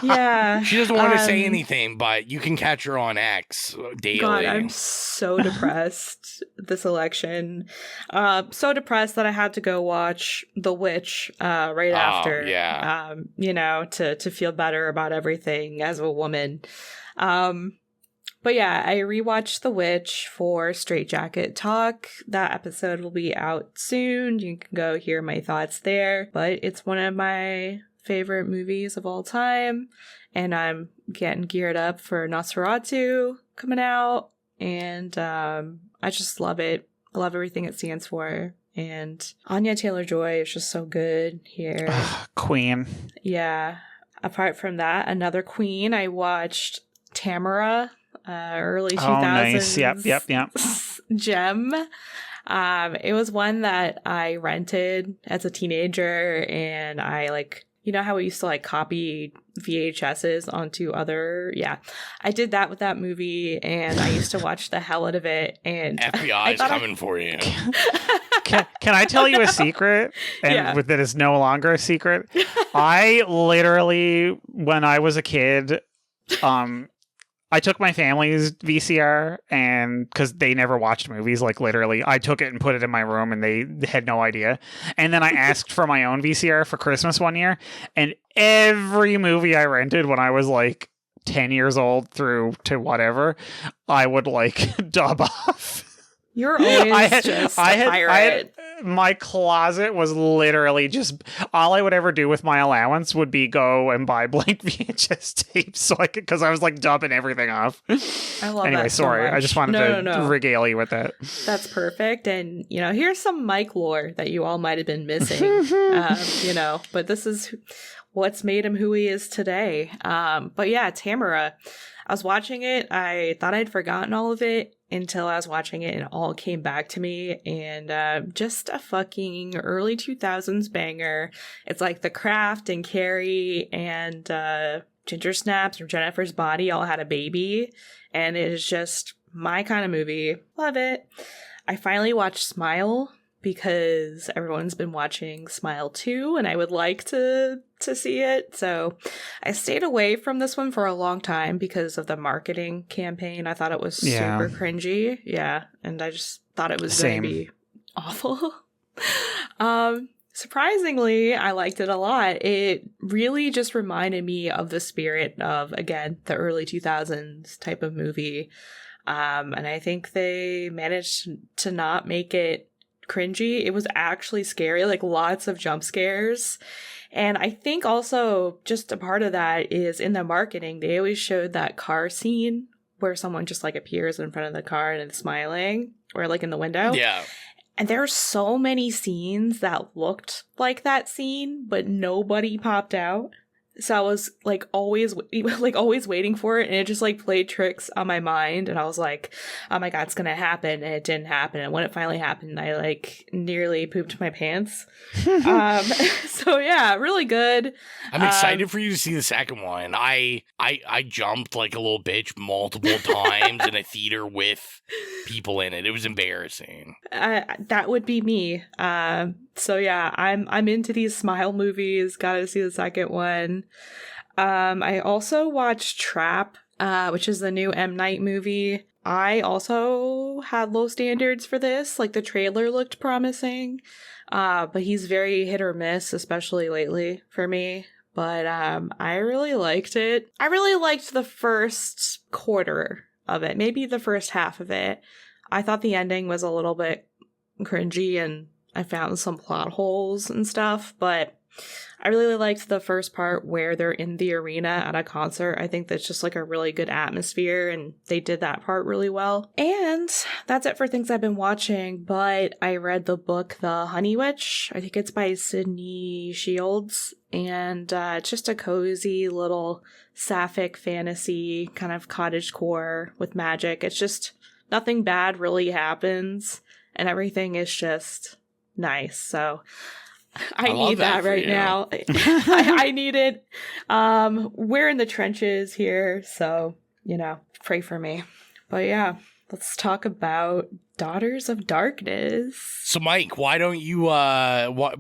Speaker 9: yeah,
Speaker 7: she doesn't want to say anything, but you can catch her on X daily.
Speaker 9: God, I'm so depressed this election. So depressed that I had to go watch The Witch right after.
Speaker 7: Yeah.
Speaker 9: You know, to feel better about everything as a woman. But yeah, I rewatched The Witch for Straight Jacket Talk. That episode will be out soon. You can go hear my thoughts there. But it's one of my favorite movies of all time. And I'm getting geared up for Nosferatu coming out. And I just love it. I love everything it stands for. And Anya Taylor-Joy is just so good here.
Speaker 8: Queen.
Speaker 9: Yeah. Apart from that, another queen, I watched Tamara. Early 2000s.
Speaker 8: Oh, nice. Yep.
Speaker 9: Gem. It was one that I rented as a teenager, and I like, you know how we used to like copy VHSs onto other, I did that with that movie, and I used to watch the hell out of it. And
Speaker 7: FBI is coming for you.
Speaker 8: Can I tell you a secret? And that is no longer a secret. I literally, when I was a kid, I took my family's VCR, and because they never watched movies, like literally, I took it and put it in my room, and they had no idea. And then I asked for my own VCR for Christmas one year, and every movie I rented when I was like 10 years old through to whatever, I would like dub off.
Speaker 9: You're always just a pirate.
Speaker 8: My closet was literally just all I would ever do with my allowance would be go and buy blank VHS tapes so I could, because I was like dumping everything off.
Speaker 9: I love
Speaker 8: anyway,
Speaker 9: that so
Speaker 8: sorry.
Speaker 9: much.
Speaker 8: I just wanted to regale you with that.
Speaker 9: That's perfect. And, here's some Mike lore that you all might have been missing, but this is what's made him who he is today. But yeah, Tamara, I was watching it. I thought I'd forgotten all of it until I was watching it and it all came back to me. And just a fucking early 2000s banger. It's like The Craft and Carrie and Ginger Snaps from Jennifer's Body all had a baby. And it is just my kind of movie. Love it. I finally watched Smile because everyone's been watching Smile 2 and I would like to see it. So I stayed away from this one for a long time because of the marketing campaign. I thought it was super cringy. Yeah. And I just thought it was going to be awful. Surprisingly, I liked it a lot. It really just reminded me of the spirit of, again, the early 2000s type of movie. And I think they managed to not make it cringy. It was actually scary, like lots of jump scares. And I think also just a part of that is in the marketing, they always showed that car scene where someone just like appears in front of the car and is smiling, or like in the window.
Speaker 7: Yeah.
Speaker 9: And there are so many scenes that looked like that scene, but nobody popped out. So I was like always waiting for it, and it just like played tricks on my mind, and I was like, oh my god, it's gonna happen, and it didn't happen. And when it finally happened, I like nearly pooped my pants. So yeah, really good.
Speaker 7: I'm excited for you to see the second one. I jumped like a little bitch multiple times in a theater with people in it. It was embarrassing.
Speaker 9: That would be me. So yeah, I'm into these Smile movies. Gotta see the second one. I also watched Trap, which is the new M. Night movie. I also had low standards for this. Like the trailer looked promising, but he's very hit or miss, especially lately for me. But I really liked it. I really liked the first quarter of it, maybe the first half of it. I thought the ending was a little bit cringy and I found some plot holes and stuff, but I really liked the first part where they're in the arena at a concert. I think that's just like a really good atmosphere, and they did that part really well. And that's it for things I've been watching, but I read the book The Honey Witch. I think it's by Sydney Shields, and it's just a cozy little sapphic fantasy kind of cottagecore with magic. It's just nothing bad really happens, and everything is just nice. So I need that right now. I need it. We're in the trenches here, so pray for me. But yeah, let's talk about Daughters of Darkness.
Speaker 7: So Mike, why don't you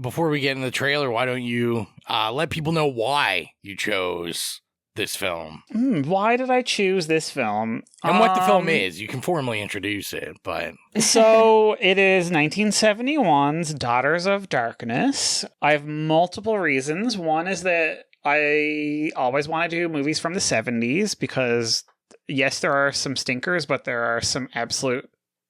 Speaker 7: before we get in the trailer, why don't you let people know why you chose this film?
Speaker 8: Why did I choose this film?
Speaker 7: And what the film is. You can formally introduce it, but...
Speaker 8: So, it is 1971's Daughters of Darkness. I have multiple reasons. One is that I always want to do movies from the 70s because, yes, there are some stinkers, but there are some absolute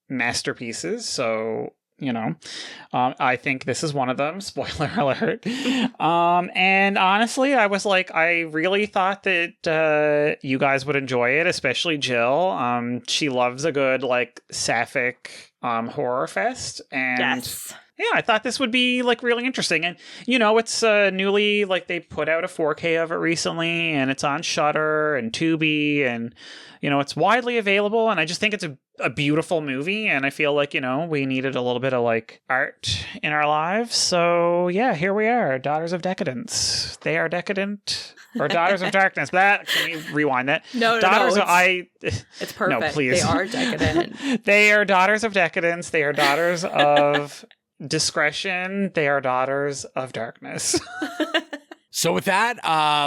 Speaker 8: masterpieces. So... I think this is one of them. Spoiler alert. And honestly, I was like, I really thought that you guys would enjoy it, especially Gill. She loves a good, like, sapphic horror fest. And
Speaker 9: yes.
Speaker 8: Yeah, I thought this would be, like, really interesting. And, it's newly, like, they put out a 4K of it recently, and it's on Shudder and Tubi, and, it's widely available, and I just think it's a beautiful movie, and I feel like, we needed a little bit of, like, art in our lives. So, yeah, here we are, Daughters of Decadence. They are decadent. Or Daughters of Darkness. Can you rewind that?
Speaker 9: No, it's perfect.
Speaker 8: No, please.
Speaker 9: They are decadent.
Speaker 8: They are Daughters of Decadence. They are Daughters of Discretion. They are Daughters of Darkness.
Speaker 7: So with that,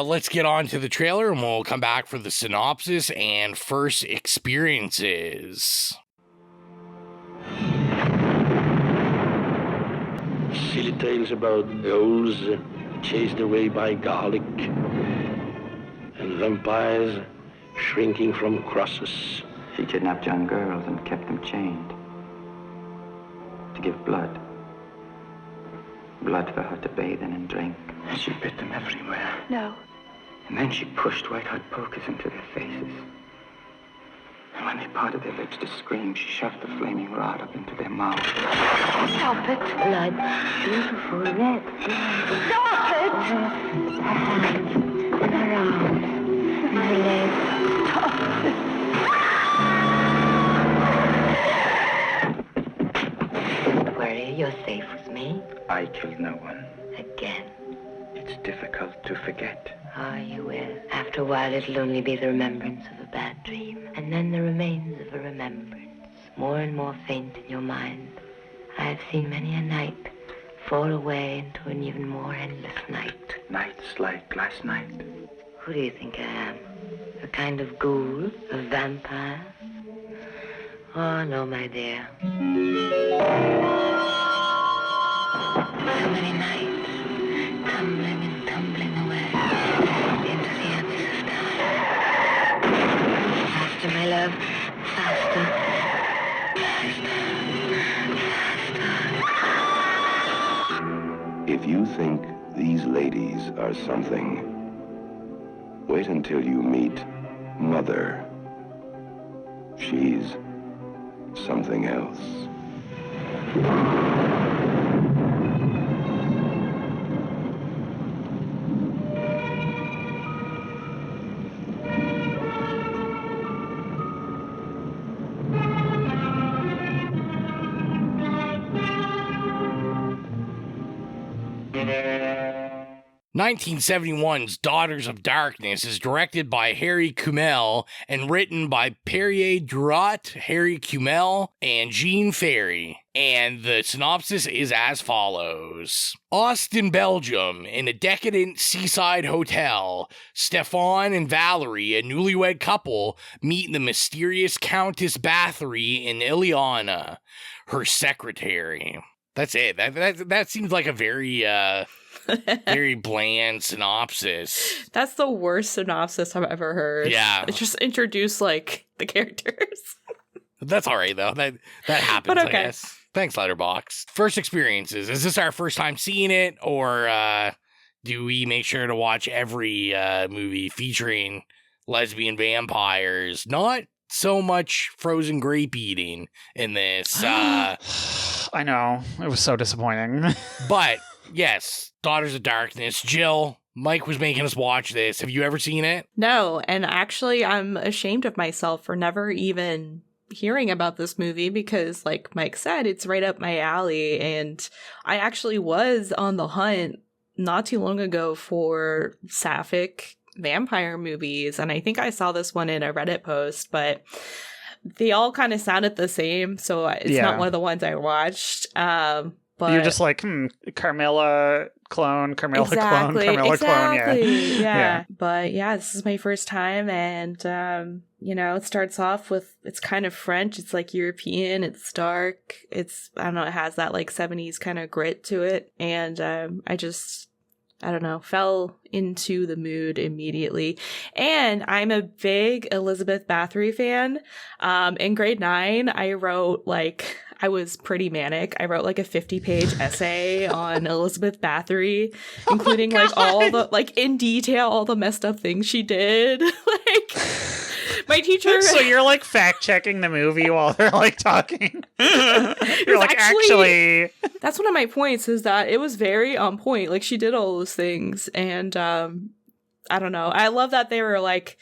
Speaker 7: let's get on to the trailer, and we'll come back for the synopsis and first experiences.
Speaker 10: Silly tales about owls chased away by garlic and vampires shrinking from crosses.
Speaker 11: He kidnapped young girls and kept them chained. give blood. Blood for her to bathe in and drink. And she bit them everywhere.
Speaker 12: No.
Speaker 11: And then she pushed white-hot pokers into their faces. And when they parted their lips to scream, she shoved the flaming rod up into their mouths.
Speaker 12: Stop it.
Speaker 13: Blood. Beautiful red blood.
Speaker 12: Stop it!
Speaker 13: Her hands, and her arms, and her legs.
Speaker 12: Stop it.
Speaker 13: Don't worry, you're safe with me.
Speaker 11: I killed no one.
Speaker 13: Again.
Speaker 11: It's difficult to forget.
Speaker 13: Ah, you will. After a while, it'll only be the remembrance of a bad dream. And then the remains of a remembrance, more and more faint in your mind. I have seen many a night fall away into an even more endless night.
Speaker 11: Nights like last night.
Speaker 13: Who do you think I am? A kind of ghoul? A vampire? Oh, no, my dear. So many nights, tumbling and tumbling away into the abyss of time. Faster, my love, faster.
Speaker 5: If you think these ladies are something, wait until you meet Mother. She's something else.
Speaker 7: 1971's Daughters of Darkness is directed by Harry Kumel and written by Perrier Durat, Harry Kumel, and Jean Ferry. And the synopsis is as follows. Austin, Belgium, in a decadent seaside hotel, Stefan and Valerie, a newlywed couple, meet the mysterious Countess Bathory in Ileana, her secretary. That's it. That seems like a very very bland synopsis.
Speaker 9: That's the worst synopsis I've ever heard.
Speaker 7: Yeah.
Speaker 9: It just introduced, like, the characters.
Speaker 7: That's all right, though. That happens,
Speaker 9: But okay.
Speaker 7: I guess. Thanks, Letterboxd. First experiences. Is this our first time seeing it, or do we make sure to watch every movie featuring lesbian vampires? Not so much frozen grape eating in this.
Speaker 8: I know. It was so disappointing.
Speaker 7: But, yes, Daughters of Darkness. Gill, Mike was making us watch this. Have you ever seen it?
Speaker 9: No, and actually I'm ashamed of myself for never even hearing about this movie because, like Mike said, it's right up my alley, and I actually was on the hunt not too long ago for sapphic vampire movies, and I think I saw this one in a Reddit post, but they all kind of sounded the same, so it's not one of the ones I watched. But
Speaker 8: you're just like, Carmilla clone, Carmilla clone, Carmilla clone,
Speaker 9: yeah. But yeah, this is my first time, and it starts off with, it's kind of French, it's like European, it's dark, it's, I don't know, it has that like 70s kind of grit to it, and I don't know, fell into the mood immediately. And I'm a big Elizabeth Bathory fan. In grade 9, I was pretty manic. I wrote like a 50-page essay on Elizabeth Bathory, including all the, in detail, all the messed up things she did. My teacher.
Speaker 8: So you're like fact checking the movie while they're like talking. You're like, actually.
Speaker 9: That's one of my points, is that it was very on point. Like, she did all those things. And I don't know. I love that they were like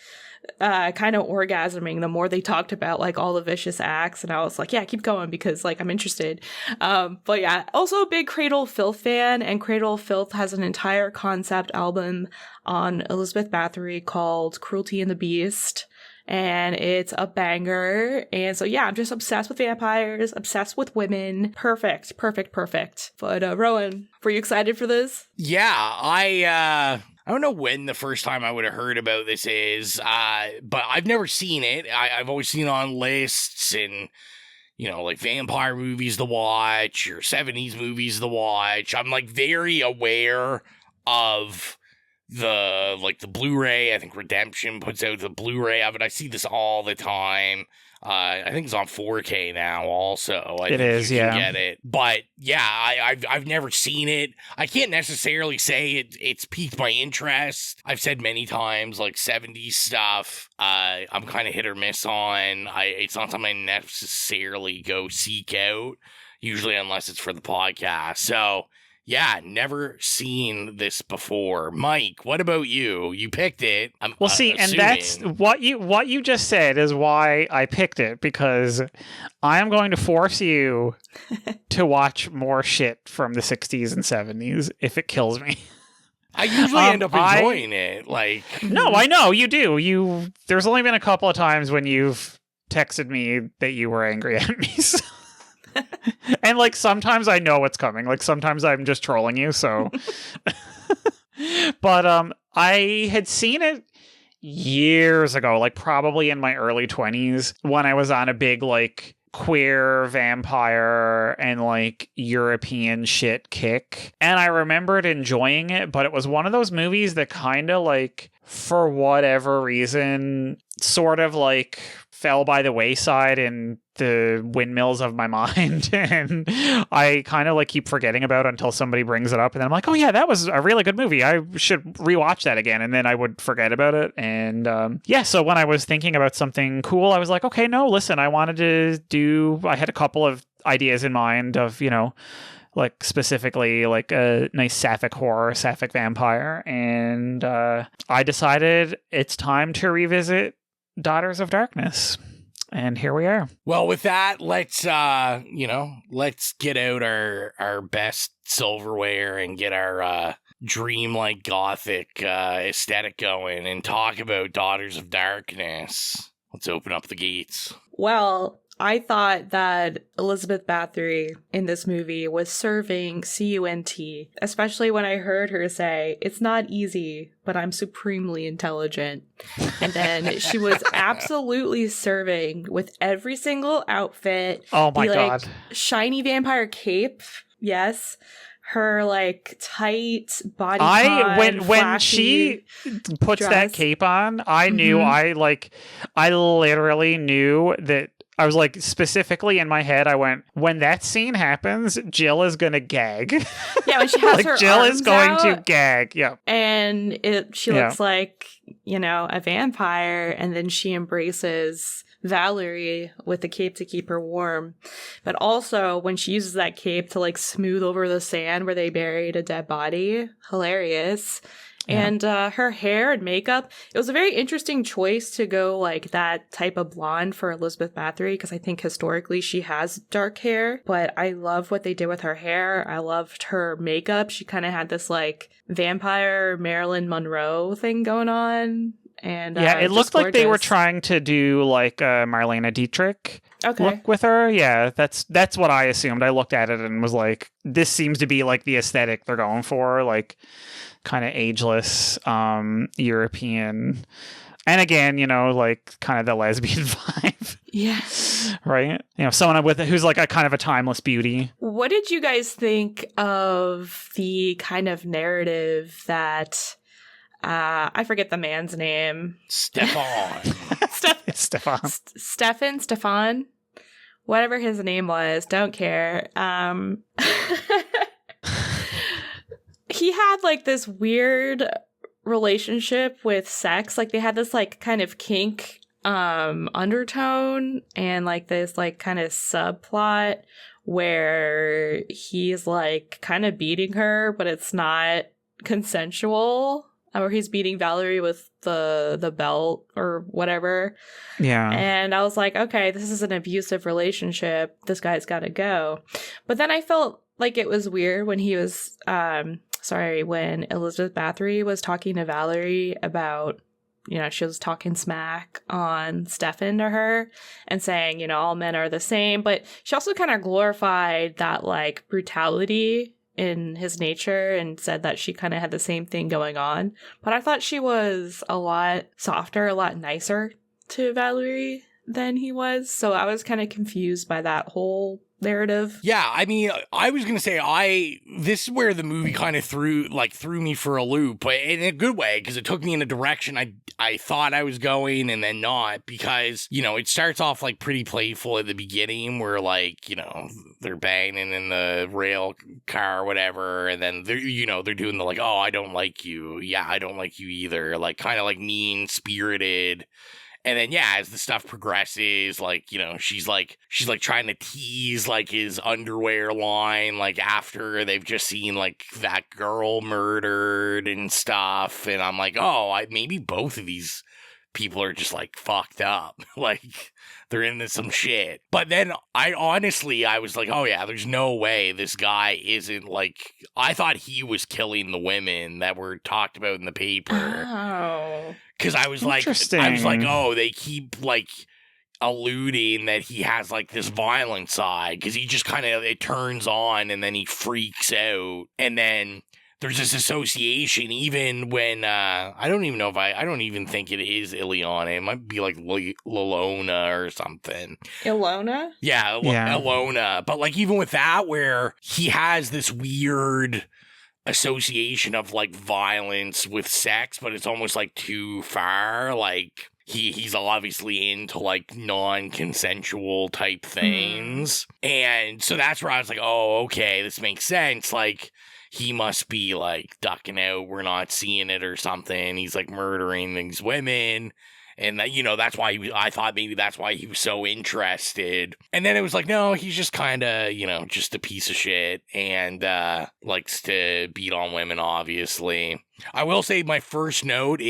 Speaker 9: kind of orgasming the more they talked about like all the vicious acts. And I was like, yeah, keep going because like I'm interested. But yeah, also a big Cradle of Filth fan. And Cradle of Filth has an entire concept album on Elizabeth Bathory called Cruelty and the Beast. And it's a banger. And so, yeah, I'm just obsessed with vampires, obsessed with women. Perfect. But, Rowan, were you excited for this?
Speaker 7: Yeah, I don't know when the first time I would have heard about this is, but I've never seen it. I've always seen it on lists and, like vampire movies to watch or 70s movies to watch. I'm like very aware of the Blu-ray. I think Redemption puts out the Blu-ray of it. I see this all the time. I think it's on 4K now also. I think
Speaker 8: is,
Speaker 7: you can
Speaker 8: yeah.
Speaker 7: get it. But yeah, I've never seen it. I can't necessarily say it's piqued my interest. I've said many times, like 70s stuff, I'm kind of hit or miss on. It's not something I necessarily go seek out, usually unless it's for the podcast. So yeah, never seen this before. Mike, what about you? You picked it.
Speaker 8: Well, see, and that's what you just said is why I picked it, because I am going to force you to watch more shit from the 60s and 70s if it kills me.
Speaker 7: I usually end up enjoying it. Like,
Speaker 8: no, I know you do. There's only been a couple of times when you've texted me that you were angry at me. So. And like sometimes I know what's coming. Like sometimes I'm just trolling you. So, but I had seen it years ago, like probably in my early 20s when I was on a big like queer vampire and like European shit kick. And I remembered enjoying it, but it was one of those movies that kind of like, for whatever reason, sort of like fell by the wayside in the windmills of my mind, and I kind of like keep forgetting about it until somebody brings it up, and then I'm like, oh yeah, that was a really good movie, I should rewatch that again, and then I would forget about it. And so when I was thinking about something cool, I was like, okay, no, listen, I had a couple of ideas in mind of, like specifically like a nice sapphic horror, sapphic vampire, and I decided it's time to revisit Daughters of Darkness. And here we are.
Speaker 7: Well, with that, let's get out our best silverware and get our dreamlike gothic aesthetic going and talk about Daughters of Darkness. Let's open up the gates.
Speaker 9: Well, I thought that Elizabeth Bathory in this movie was serving CUNT, especially when I heard her say, "It's not easy, but I'm supremely intelligent." And then she was absolutely serving with every single outfit.
Speaker 8: Oh my God.
Speaker 9: Shiny vampire cape. Yes. Her like tight bodycon,
Speaker 8: when she puts
Speaker 9: dress.
Speaker 8: that cape on, I knew I literally knew that. I was like, specifically in my head, I went, when that scene happens, Gill is going to gag.
Speaker 9: Yeah, when she has
Speaker 8: like,
Speaker 9: her
Speaker 8: Gill
Speaker 9: arms
Speaker 8: is going
Speaker 9: out,
Speaker 8: to gag. Yeah.
Speaker 9: And she looks like, a vampire. And then she embraces Valerie with the cape to keep her warm. But also when she uses that cape to like smooth over the sand where they buried a dead body. Hilarious. Yeah. And her hair and makeup, it was a very interesting choice to go like that type of blonde for Elizabeth Bathory, because I think historically she has dark hair, but I love what they did with her hair. I loved her makeup. She kind of had this like vampire Marilyn Monroe thing going on. And
Speaker 8: it looked like they were trying to do like a Marlene Dietrich look with her. Yeah, that's what I assumed. I looked at it and was like, this seems to be like the aesthetic they're going for, like kind of ageless European, and again, like kind of the lesbian vibe.
Speaker 9: Yeah.
Speaker 8: Right? Someone who's like a kind of a timeless beauty.
Speaker 9: What did you guys think of the kind of narrative that I forget the man's name.
Speaker 7: Stefan.
Speaker 9: Stefan. Whatever his name was, don't care. He had like this weird relationship with sex. Like they had this like kind of kink undertone and like this like kind of subplot where he's like kind of beating her, but it's not consensual. Or he's beating Valerie with the belt or whatever.
Speaker 8: Yeah.
Speaker 9: And I was like, okay, this is an abusive relationship. This guy's got to go. But then I felt like it was weird when he was, when Elizabeth Bathory was talking to Valerie about, she was talking smack on Stefan to her and saying, all men are the same. But she also kind of glorified that like brutality in his nature and said that she kind of had the same thing going on. But I thought she was a lot softer, a lot nicer to Valerie than he was. So I was kind of confused by that whole narrative.
Speaker 7: Yeah, I mean, I was gonna say this is where the movie kind of threw me for a loop, but in a good way, because it took me in a direction I thought I was going and then not, because, you know, it starts off like pretty playful at the beginning where, like, you know, they're banging in the rail car or whatever, and then they're doing the like, oh, I don't like you. Yeah, I don't like you either. Like, kind of like mean spirited. And then, yeah, as the stuff progresses, like, you know, she's like trying to tease, like, his underwear line, like, after they've just seen, like, that girl murdered and stuff. And I'm like, oh, maybe both of these people are just, like, fucked up. Like, they're into some shit. But then I was like, oh, yeah, there's no way this guy isn't, like, I thought he was killing the women that were talked about in the paper.
Speaker 9: Oh.
Speaker 7: Because I was like, oh, they keep, like, alluding that he has, like, this violent side. Because he just kind of, it turns on and then he freaks out. And then there's this association, even when, I don't even think it is Ileana. It might be, like, Lolona or something.
Speaker 9: Ilona?
Speaker 7: Yeah, Ilona. But, like, even with that, where he has this weird association of, like, violence with sex, but it's almost, like, too far. Like, he's obviously into, like, non-consensual type things. And so that's where I was like, oh, okay, this makes sense. Like, he must be, like, ducking out, we're not seeing it or something. He's, like, murdering these women. And, you know, that's why I thought maybe that's why he was so interested. And then it was like, no, he's just kind of, you know, just a piece of shit and likes to beat on women, obviously. I will say my first note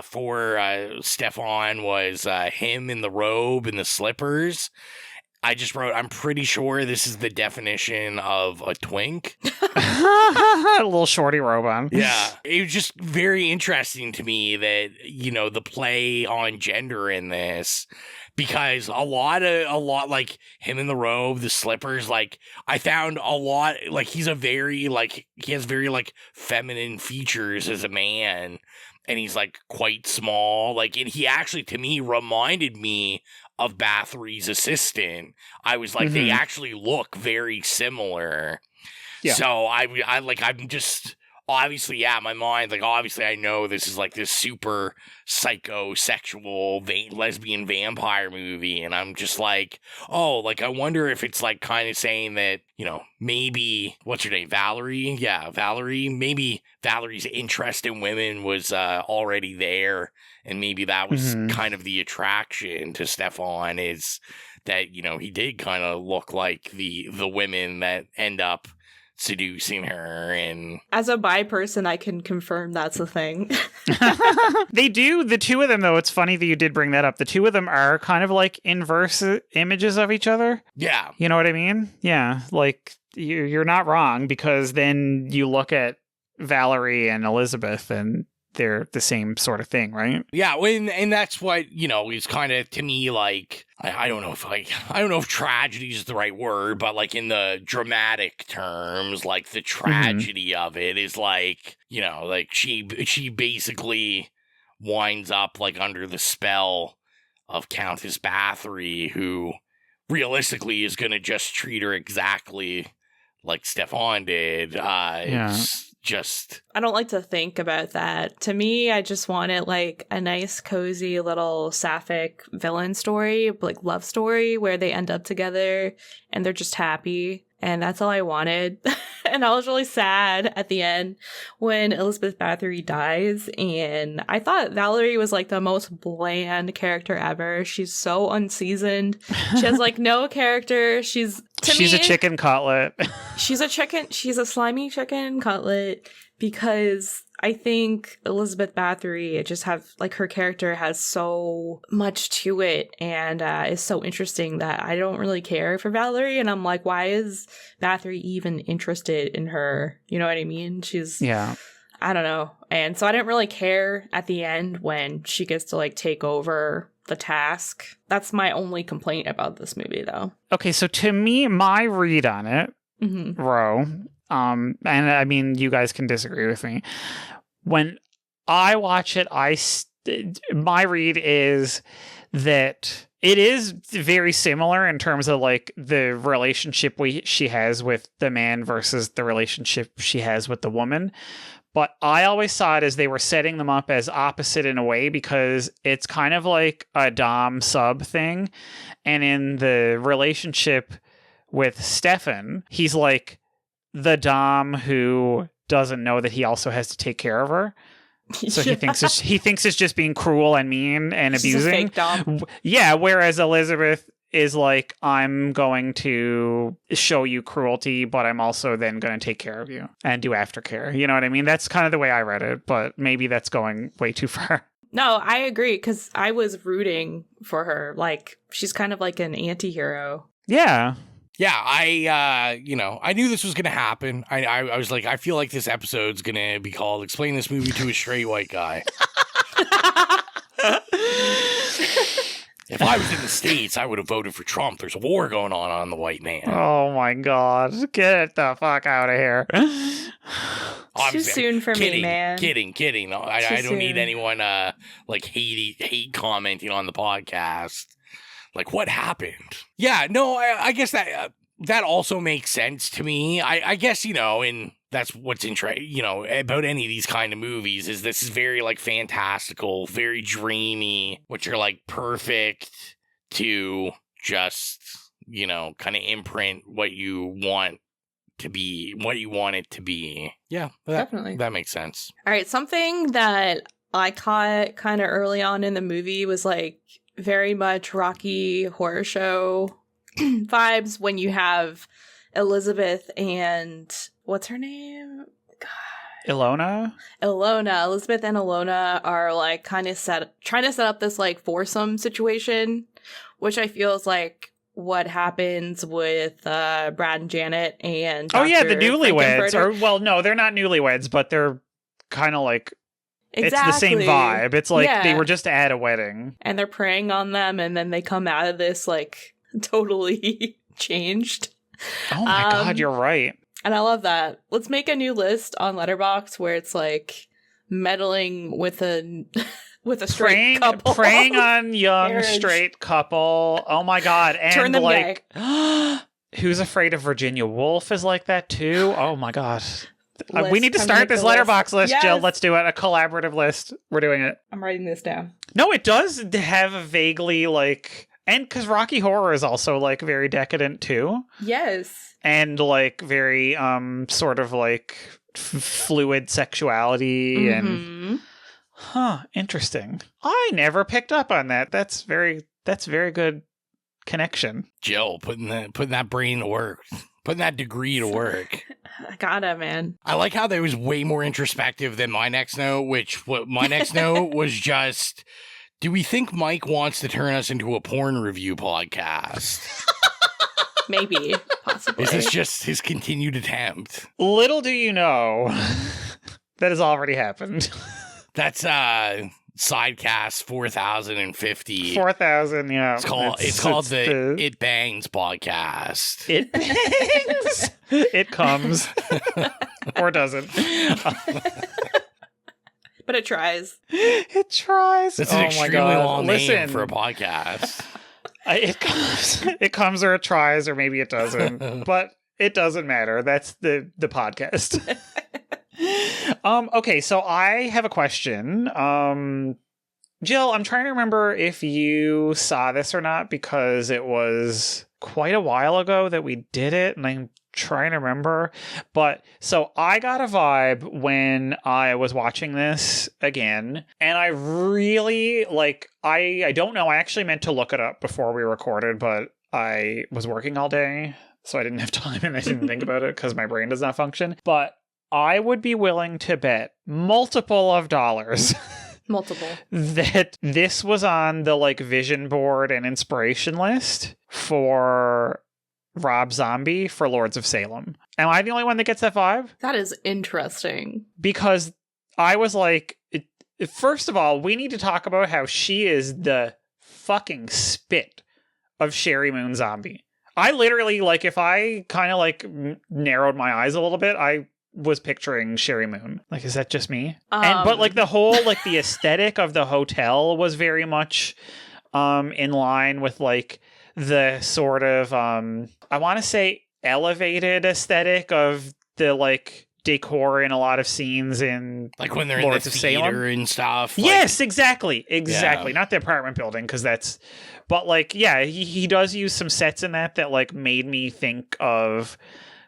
Speaker 7: for Stefan was him in the robe and the slippers. I just wrote, I'm pretty sure this is the definition of a twink.
Speaker 8: A little shorty robe on.
Speaker 7: Yeah. It was just very interesting to me that, you know, the play on gender in this, because a lot like him in the robe, the slippers, like I found a lot, like he has very like feminine features as a man, and he's like quite small. Like, and he actually, to me, reminded me of Bathory's assistant. I was like, they actually look very similar. Yeah. So I'm just, obviously, yeah, my mind, like, obviously I know this is like this super psychosexual lesbian vampire movie, and I'm just like, oh, like, I wonder if it's like kind of saying that, you know, maybe, what's her name, Valerie? Yeah, Valerie. Maybe Valerie's interest in women was already there, and maybe that was kind of the attraction to Stefan, is that, you know, he did kind of look like the women that end up seducing her. And
Speaker 9: as a bi person, I can confirm that's a thing.
Speaker 8: They do, the two of them, though. It's funny that you did bring that up. The two of them are kind of like inverse images of each other.
Speaker 7: Yeah.
Speaker 8: You know what I mean? Yeah. Like, you're not wrong, because then you look at Valerie and Elizabeth and they're the same sort of thing, right?
Speaker 7: Yeah, and that's what, you know, is kind of, to me, like, I don't know if tragedy is the right word, but like in the dramatic terms, like the tragedy of it is like, you know, like she basically winds up like under the spell of Countess Bathory, who realistically is going to just treat her exactly like Stefan did. It's just,
Speaker 9: I don't like to think about that. To me, I just wanted like a nice, cozy little sapphic villain story, like love story, where they end up together and they're just happy. And that's all I wanted. And I was really sad at the end when Elizabeth Bathory dies. And I thought Valerie was like the most bland character ever. She's so unseasoned. She has like no character. She's
Speaker 8: a chicken cutlet.
Speaker 9: She's a slimy chicken cutlet, because I think Elizabeth Bathory just have like, her character has so much to it and is so interesting that I don't really care for Valerie. And I'm like, why is Bathory even interested in her? You know what I mean? I don't know. And so I didn't really care at the end when she gets to like take over the task. That's my only complaint about this movie, though.
Speaker 8: Okay, so to me, my read on it, Ro, and I mean, you guys can disagree with me. When I watch it, I my read is that it is very similar in terms of like the relationship she has with the man versus the relationship she has with the woman. But I always saw it as they were setting them up as opposite in a way, because it's kind of like a dom sub thing. And in the relationship with Stefan, he's like the dom who doesn't know that he also has to take care of her. So he thinks it's just being cruel and mean and abusing.
Speaker 9: Just a fake dom.
Speaker 8: Yeah, whereas Elizabeth is like, I'm going to show you cruelty, but I'm also then going to take care of you and do aftercare. You know what I mean? That's kind of the way I read it, but maybe that's going way too far.
Speaker 9: No, I agree, because I was rooting for her. Like, she's kind of like an anti-hero.
Speaker 8: Yeah.
Speaker 7: Yeah, I knew this was going to happen. I was like, I feel like this episode's going to be called Explain This Movie to a Straight White Guy. If I was in the States, I would have voted for Trump. There's a war going on the white man.
Speaker 8: Oh my God. Get the fuck out of here.
Speaker 9: Too soon for me, man.
Speaker 7: Kidding. No, I don't need anyone like hate commenting on the podcast. Like, what happened? Yeah, no, I guess that also makes sense to me. I guess, and that's what's interesting, about any of these kind of movies is this is very, like, fantastical, very dreamy, which are, like, perfect to just, kind of imprint what you want to be, what you want it to be. Yeah,
Speaker 9: definitely.
Speaker 7: That makes sense.
Speaker 9: All right, something that I caught kind of early on in the movie was, like, very much Rocky Horror Show vibes when you have Elizabeth and what's her name?
Speaker 8: Ilona.
Speaker 9: Elizabeth and Ilona are like kind of trying to set up this like foursome situation, which I feel is like what happens with Brad and Janet and Dr.
Speaker 8: Oh yeah, the newlyweds.
Speaker 9: Frankenfurter.
Speaker 8: Or well, no, they're not newlyweds, but they're kind of like
Speaker 9: Exactly.
Speaker 8: It's the same vibe. It's like they were just at a wedding.
Speaker 9: And they're preying on them, and then they come out of this, like, totally changed.
Speaker 8: Oh my God, you're right.
Speaker 9: And I love that. Let's make a new list on Letterboxd where it's, like, meddling with a straight couple.
Speaker 8: Preying on young marriage. Straight couple. Oh my God. And
Speaker 9: turn them
Speaker 8: like, Who's Afraid of Virginia Woolf is like that too. Oh my God. We need to start this Letterboxd list, yes. Jill. Let's do it. A collaborative list. We're doing it.
Speaker 9: I'm writing this down.
Speaker 8: No, it does have a vaguely like, and because Rocky Horror is also like very decadent too.
Speaker 9: Yes.
Speaker 8: And like very sort of like fluid sexuality and interesting. I never picked up on that. That's very good connection.
Speaker 7: Jill putting that brain to work. Putting that degree to work.
Speaker 9: I gotta, man.
Speaker 7: I like how that was way more introspective than my next note, my next note was just, do we think Mike wants to turn us into a porn review podcast?
Speaker 9: Maybe, possibly.
Speaker 7: Is this just his continued attempt?
Speaker 8: Little do you know, that has already happened.
Speaker 7: That's, Sidecast 4050.
Speaker 8: 4000, yeah.
Speaker 7: It's called the It Bangs podcast.
Speaker 8: It bangs. It comes or doesn't.
Speaker 9: But it tries.
Speaker 8: It tries.
Speaker 7: That's an extremely long name for a podcast.
Speaker 8: It comes or it tries or maybe it doesn't. But it doesn't matter. That's the podcast. Okay, so I have a question. Jill, I'm trying to remember if you saw this or not because it was quite a while ago that we did it, and I'm trying to remember. But so I got a vibe when I was watching this again, and I really I don't know, I actually meant to look it up before we recorded, but I was working all day, so I didn't have time and I didn't think about it because my brain does not function. But I would be willing to bet multiple of dollars that this was on the like vision board and inspiration list for Rob Zombie for Lords of Salem. Am I the only one that gets that vibe?
Speaker 9: That is interesting.
Speaker 8: Because I was like, first of all, we need to talk about how she is the fucking spit of Sherry Moon Zombie. I literally, like, if I kind of like narrowed my eyes a little bit, I was picturing Sherry Moon. Like, is that just me? But like the whole, like the aesthetic of the hotel was very much in line with like the sort of, I want to say elevated aesthetic of the like decor in a lot of scenes in
Speaker 7: like when they're
Speaker 8: Lords
Speaker 7: in the
Speaker 8: of
Speaker 7: theater
Speaker 8: Salem.
Speaker 7: and stuff.
Speaker 8: Yes, exactly.
Speaker 7: Yeah.
Speaker 8: Not the apartment building, because that's, but like, yeah, he does use some sets in that like made me think of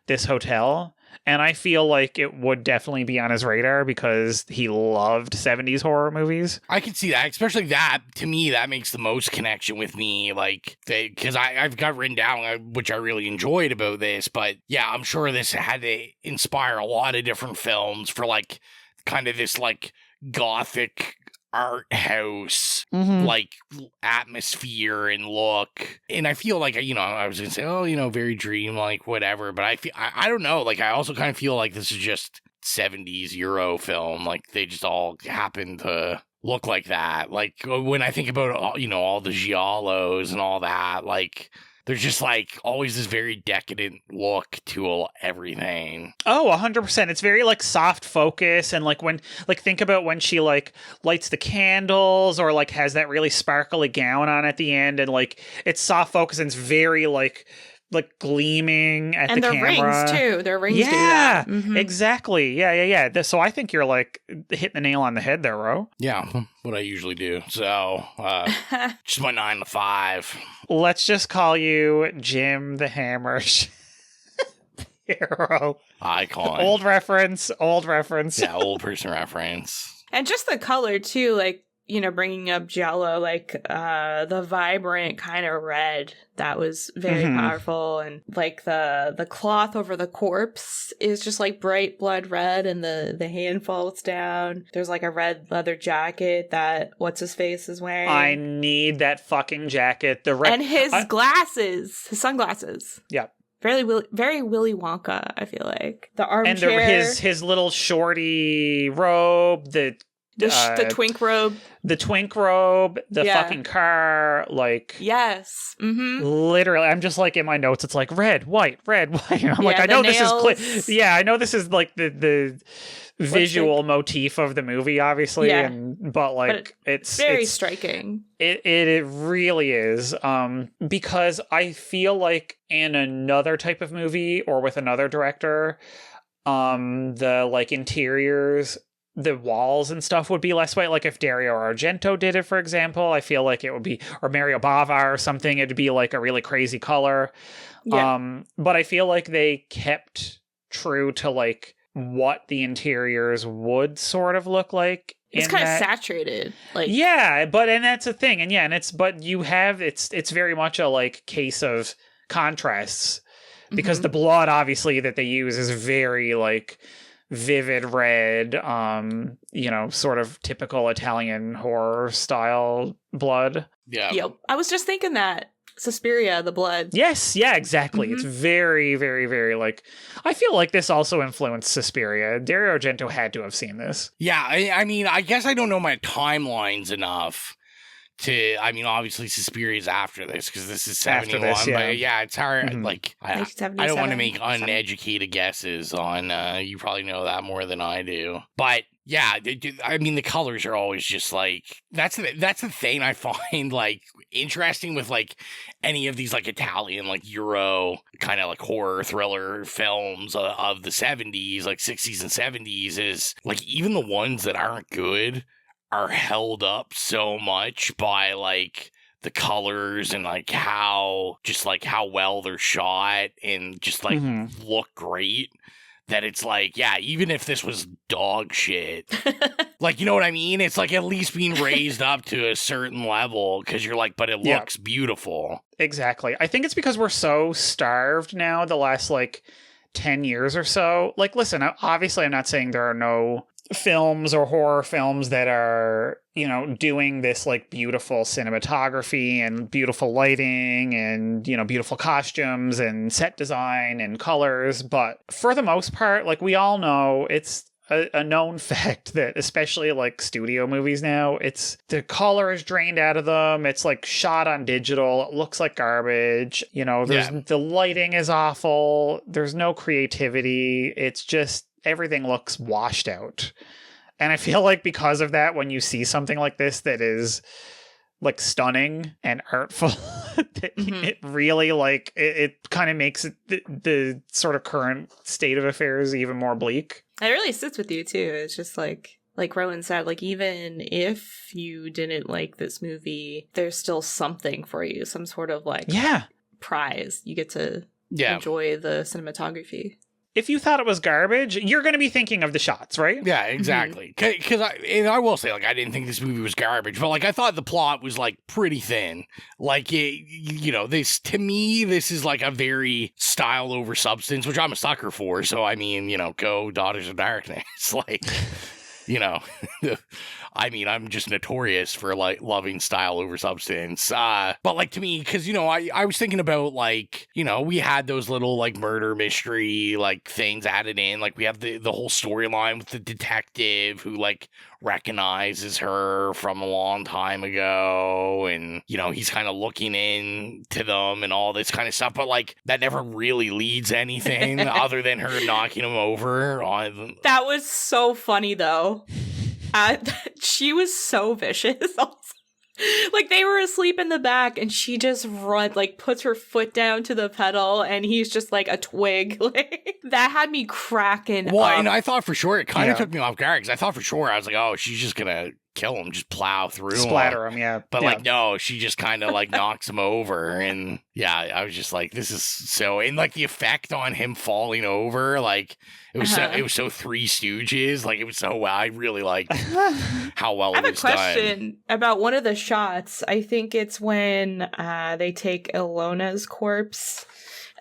Speaker 8: this hotel. And I feel like it would definitely be on his radar because he loved 70s horror movies.
Speaker 7: I can see that, especially that, to me, that makes the most connection with me, like, because I've got written down, which I really enjoyed about this, but yeah, I'm sure this had to inspire a lot of different films for, like, kind of this, like, gothic art house like atmosphere and look. And I feel like, you know, I was gonna say, oh, you know, very dreamlike, whatever, but I don't know, like I also kind of feel like this is just 70s Euro film, like they just all happen to look like that. Like when I think about, you know, all the giallos and all that, like there's just like always this very decadent look to everything.
Speaker 8: Oh, 100%. It's very like soft focus. And like when, like think about when she like lights the candles or like has that really sparkly gown on at the end. And like it's soft focus and it's very like gleaming at the camera.
Speaker 9: And the rings too. Their rings do
Speaker 8: that.
Speaker 9: Yeah,
Speaker 8: exactly. Yeah. So I think you're like hitting the nail on the head there, Ro.
Speaker 7: Yeah, what I usually do. So just my 9 to 5.
Speaker 8: Let's just call you Jim the Hammer Hero.
Speaker 7: Icon.
Speaker 8: Old reference.
Speaker 7: Yeah, old person reference.
Speaker 9: And just the color too, like, you know, bringing up Giallo, like the vibrant kind of red, that was very powerful. And like the cloth over the corpse is just like bright blood red, and the hand falls down. There's like a red leather jacket that what's his face is wearing.
Speaker 8: I need that fucking jacket. The red
Speaker 9: and his glasses, his sunglasses.
Speaker 8: Yeah.
Speaker 9: Very Willy Wonka, I feel like. The armchair.
Speaker 8: And his little shorty robe, the
Speaker 9: twink robe.
Speaker 8: The twink robe, the fucking car, like...
Speaker 9: Yes.
Speaker 8: Literally, I'm just like, in my notes, it's like, red, white. I'm like, I know
Speaker 9: nails.
Speaker 8: this is... Yeah, I know this is like the visual motif of the movie, obviously, but it's
Speaker 9: very striking.
Speaker 8: It really is, because I feel like in another type of movie or with another director, the like interiors, the walls and stuff would be less white. Like if Dario Argento did it, for example, I feel like it would be, or Mario Bava or something, it'd be like a really crazy color. Yeah. But I feel like they kept true to like what the interiors would sort of look like.
Speaker 9: It's kind of saturated. Like,
Speaker 8: yeah, and that's a thing. And yeah, and it's very much a like case of contrasts, because the blood obviously that they use is very like vivid red, you know, sort of typical Italian horror style blood.
Speaker 7: Yeah.
Speaker 9: Yep. I was just thinking that. Suspiria, the blood.
Speaker 8: Yes, yeah, exactly. It's very, very, very like, I feel like this also influenced Suspiria. Dario Argento had to have seen this.
Speaker 7: Yeah, I mean, I guess I don't know my timelines enough to, I mean, obviously Suspiria's after this, because this is 71,
Speaker 8: this, yeah.
Speaker 7: but yeah, it's hard, like, I don't want to make
Speaker 9: 77.
Speaker 7: uneducated guesses on, you probably know that more than I do, but yeah, I mean, the colors are always just like, that's the thing I find like interesting with like any of these like Italian, like Euro kind of like horror thriller films of the 70s, like 60s and 70s, is like even the ones that aren't good are held up so much by like the colors and like how well they're shot and just like look great, that it's like, yeah, even if this was dog shit, like, you know what I mean? It's like at least being raised up to a certain level, because you're like, but it looks beautiful.
Speaker 8: Exactly. I think it's because we're so starved now the last like 10 years or so. Like, listen, obviously I'm not saying there are no films or horror films that are, you know, doing this like beautiful cinematography and beautiful lighting and, you know, beautiful costumes and set design and colors. But for the most part, like we all know, it's a known fact that especially like studio movies now, it's the color is drained out of them. It's like shot on digital. It looks like garbage. You know, the lighting is awful. There's no creativity. It's just everything looks washed out. And I feel like because of that, when you see something like this that is like stunning and artful, it really like it kind of makes it the sort of current state of affairs even more bleak.
Speaker 9: It really sits with you too. It's just like Rowan said, like even if you didn't like this movie, there's still something for you, some sort of like prize. You get to enjoy the cinematography.
Speaker 8: If you thought it was garbage, you're going to be thinking of the shots, right?
Speaker 7: Yeah, exactly. Because I will say, like, I didn't think this movie was garbage, but like I thought the plot was like pretty thin. Like, this to me, this is like a very style over substance, which I'm a sucker for. So I mean, go Daughters of Darkness, like. I mean, I'm just notorious for like loving style over substance. But like to me, because I was thinking about like we had those little like murder mystery like things added in. Like we have the whole storyline with the detective who like recognizes her from a long time ago, and he's kind of looking into them and all this kind of stuff. But like that never really leads anything other than her knocking him over.
Speaker 9: That was so funny though. She was so vicious. Like they were asleep in the back and she just puts her foot down to the pedal and he's just like a twig. Like that had me cracking
Speaker 7: up.
Speaker 9: And
Speaker 7: I thought for sure, it kind of took me off guard because I thought for sure, I was like, oh, she's just gonna kill him, just plow through
Speaker 8: splatter him, yeah.
Speaker 7: But like no, she just kind of like knocks him over, and I was just like, this is so, and like the effect on him falling over, like it was so Three Stooges, like it was so I really liked how well it was done. I have a question
Speaker 9: about one of the shots. I think it's when they take Ilona's corpse.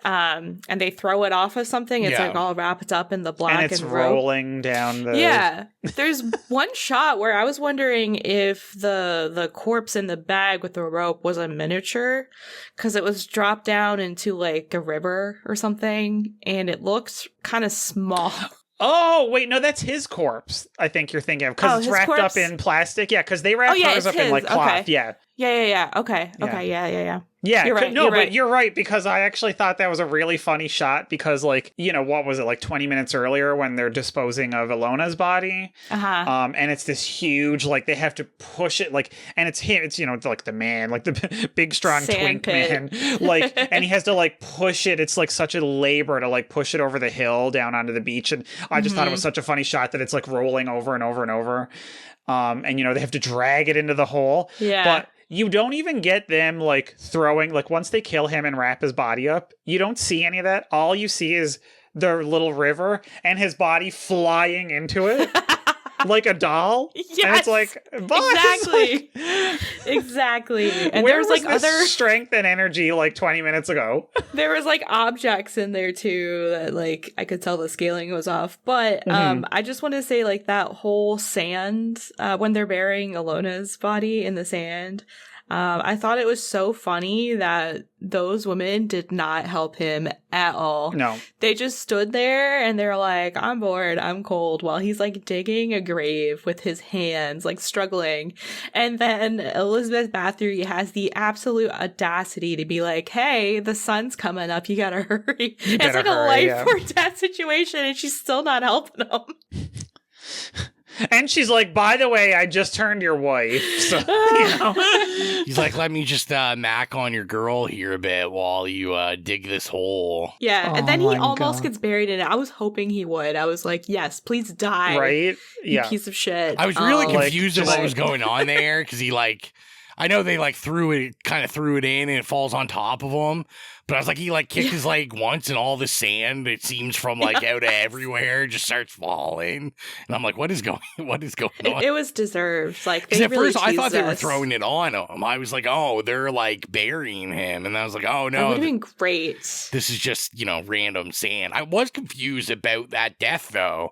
Speaker 9: And they throw it off of something. It's like all wrapped up in the black
Speaker 8: and it's
Speaker 9: rope.
Speaker 8: Rolling down the.
Speaker 9: Yeah, there's one shot where I was wondering if the corpse in the bag with the rope was a miniature, because it was dropped down into like a river or something, and it looked kind of small.
Speaker 8: Oh, wait, no, that's his corpse, I think you're thinking of, because it's wrapped up in plastic. Yeah, because they wrapped hers up in, like, cloth. Okay. Yeah.
Speaker 9: Yeah. Okay. Yeah.
Speaker 8: Yeah,
Speaker 9: you're right.
Speaker 8: But you're right, because I actually thought that was a really funny shot, because, like, what was it, like 20 minutes earlier when they're disposing of Ilona's body? And it's this huge, like, they have to push it, like, and it's him, it's, like, the man, like, the big, strong
Speaker 9: Sand
Speaker 8: twink
Speaker 9: pit.
Speaker 8: man, like, and he has to, like, push it. It's, like, such a labor to, like, push it over the hill down onto the beach, and I just thought it was such a funny shot that it's, like, rolling over and over and over, and, they have to drag it into the hole.
Speaker 9: Yeah.
Speaker 8: But you don't even get them, like, throwing, like, once they kill him and wrap his body up, you don't see any of that. All you see is the little river and his body flying into it like a doll.
Speaker 9: Yes,
Speaker 8: and it's like,
Speaker 9: exactly. Exactly. And
Speaker 8: where
Speaker 9: there was
Speaker 8: was
Speaker 9: like
Speaker 8: this
Speaker 9: other
Speaker 8: strength and energy like 20 minutes ago?
Speaker 9: There was like objects in there too that like I could tell the scaling was off. But I just want to say like that whole sand when they're burying Ilona's body in the sand. I thought it was so funny that those women did not help him at all.
Speaker 8: No.
Speaker 9: They just stood there and they're like, I'm bored, I'm cold, while he's like digging a grave with his hands, like struggling. And then Elizabeth Bathory has the absolute audacity to be like, hey, the sun's coming up, you gotta hurry. It's like a life or death situation and she's still not helping him.
Speaker 8: And she's like, by the way, I just turned your wife. So,
Speaker 7: He's like, let me just mac on your girl here a bit while you dig this hole.
Speaker 9: Yeah, and then he almost gets buried in it. I was hoping he would. I was like, yes, please die.
Speaker 8: Right?
Speaker 9: You piece of shit.
Speaker 7: I was really confused at what was going on there, because he like, I know they like threw it in and it falls on top of him. But I was like, he like kicked his leg once and all the sand, it seems from like out of everywhere, just starts falling. And I'm like, what is going on?
Speaker 9: It was deserved. Like,
Speaker 7: they at really first I thought they were throwing it on him. I was like, oh, they're like burying him. And I was like, oh no.
Speaker 9: That would have been great.
Speaker 7: This is just, random sand. I was confused about that death though.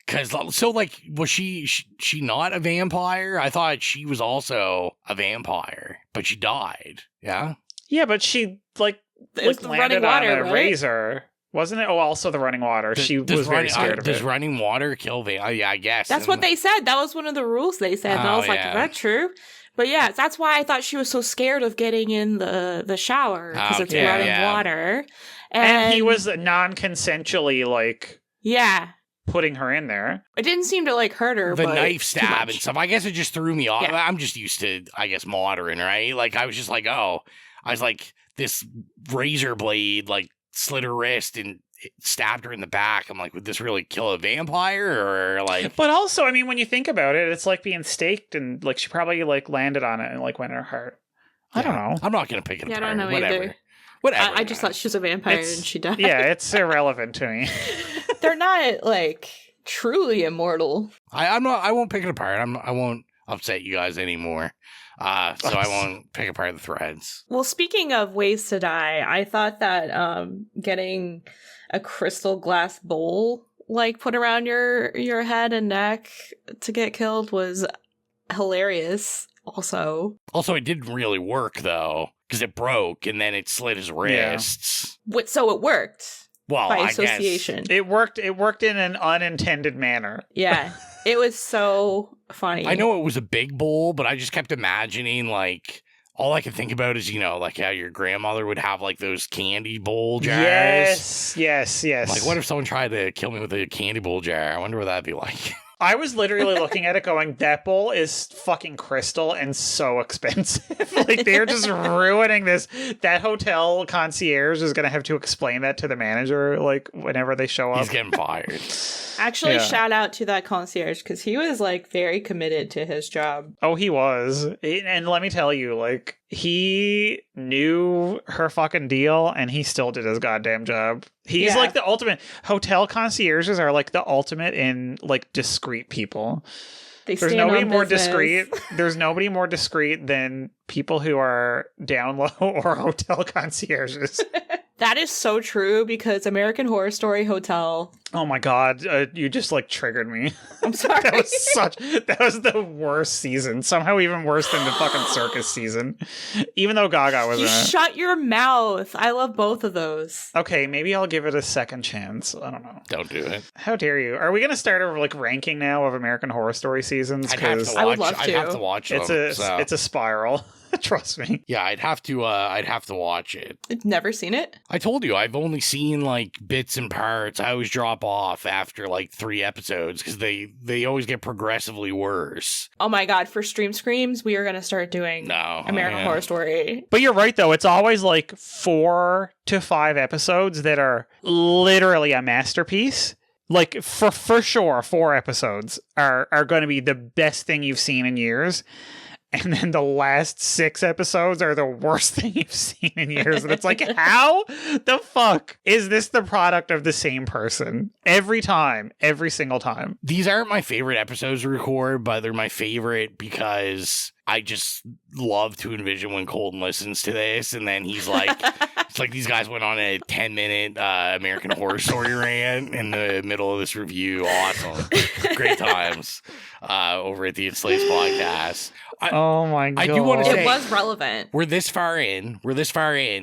Speaker 7: Because, so, like, was she not a vampire? I thought she was also a vampire, but she died. Yeah?
Speaker 8: Yeah, but she, like landed on a razor. Wasn't it? Oh, also the running water. She was very scared of it.
Speaker 7: Does running water kill vampires? Yeah, I guess.
Speaker 9: That's what they said. That was one of the rules they said. And I was like, is that true? But yeah, that's why I thought she was so scared of getting in the shower, because it's running water.
Speaker 8: And he was non-consensually, like...
Speaker 9: Yeah.
Speaker 8: putting her in there.
Speaker 9: It didn't seem to like hurt her.
Speaker 7: The
Speaker 9: but
Speaker 7: knife stab and stuff. I guess it just threw me off.
Speaker 9: Yeah.
Speaker 7: I'm just used to, I guess, modern, right? Like, I was just like, oh, I was like, this razor blade, like, slit her wrist and stabbed her in the back. I'm like, would this really kill a vampire or like?
Speaker 8: But also, I mean, when you think about it, it's like being staked and like she probably like landed on it and like went in her heart. I don't know.
Speaker 7: I'm not gonna pick it apart.
Speaker 9: I don't know
Speaker 7: Whatever.
Speaker 9: either.
Speaker 7: Whatever.
Speaker 9: I just thought she was a vampire and she died.
Speaker 8: Yeah, it's irrelevant to me.
Speaker 9: They're not like truly immortal.
Speaker 7: I won't pick it apart. I won't upset you guys anymore. So I won't pick apart the threads.
Speaker 9: Well, speaking of ways to die, I thought that getting a crystal glass bowl like put around your head and neck to get killed was hilarious. Also,
Speaker 7: it didn't really work though because it broke and then it slit his wrists.
Speaker 9: So it worked.
Speaker 7: Well,
Speaker 9: by
Speaker 7: I
Speaker 9: association,
Speaker 7: guess.
Speaker 8: It worked in an unintended manner.
Speaker 9: Yeah, it was so funny.
Speaker 7: I know it was a big bowl, but I just kept imagining like. All I could think about is, like how your grandmother would have like those candy bowl jars.
Speaker 8: Yes.
Speaker 7: Like, what if someone tried to kill me with a candy bowl jar? I wonder what that'd be like.
Speaker 8: I was literally looking at it going, that bowl is fucking crystal and so expensive. Like, they're just ruining this. That hotel concierge is going to have to explain that to the manager, like, whenever they show up.
Speaker 7: He's getting fired.
Speaker 9: Actually, shout out to that concierge because he was, like, very committed to his job.
Speaker 8: Oh, he was. And let me tell you, like, he knew her fucking deal and he still did his goddamn job. He's like the ultimate. Hotel concierges are like the ultimate in like discreet people. There's nobody more discreet. There's nobody more discreet than people who are down low or hotel concierges.
Speaker 9: That is so true because American Horror Story Hotel.
Speaker 8: Oh my god, you just like triggered me.
Speaker 9: I'm sorry.
Speaker 8: That was the worst season. Somehow even worse than the fucking circus season. Even though Gaga was in it.
Speaker 9: Shut your mouth. I love both of those.
Speaker 8: Okay, maybe I'll give it a second chance. I don't know.
Speaker 7: Don't do it.
Speaker 8: How dare you? Are we going to start a like ranking now of American Horror Story seasons?
Speaker 9: I would love to.
Speaker 7: I'd have to watch them.
Speaker 8: It's a spiral. Trust me.
Speaker 7: Yeah, I'd have to watch it.
Speaker 9: I've never seen it.
Speaker 7: I told you, I've only seen like bits and parts. I always drop off after like 3 episodes because they always get progressively worse.
Speaker 9: Oh my god, for Stream Screams, we are going to start doing American Horror Story.
Speaker 8: But you're right, though. It's always like 4 to 5 episodes that are literally a masterpiece. Like, for sure, 4 episodes are going to be the best thing you've seen in years. And then the last 6 episodes are the worst thing you've seen in years. And it's like, how the fuck is this the product of the same person? Every time. Every single time.
Speaker 7: These aren't my favorite episodes to record, but they're my favorite because I just love to envision when Colton listens to this. And then he's like, it's like these guys went on a 10-minute American Horror Story rant in the middle of this review. Awesome. Great times over at the Enslaved Podcast.
Speaker 8: Oh my god.
Speaker 7: I do want to say
Speaker 9: it was relevant.
Speaker 7: We're this far in,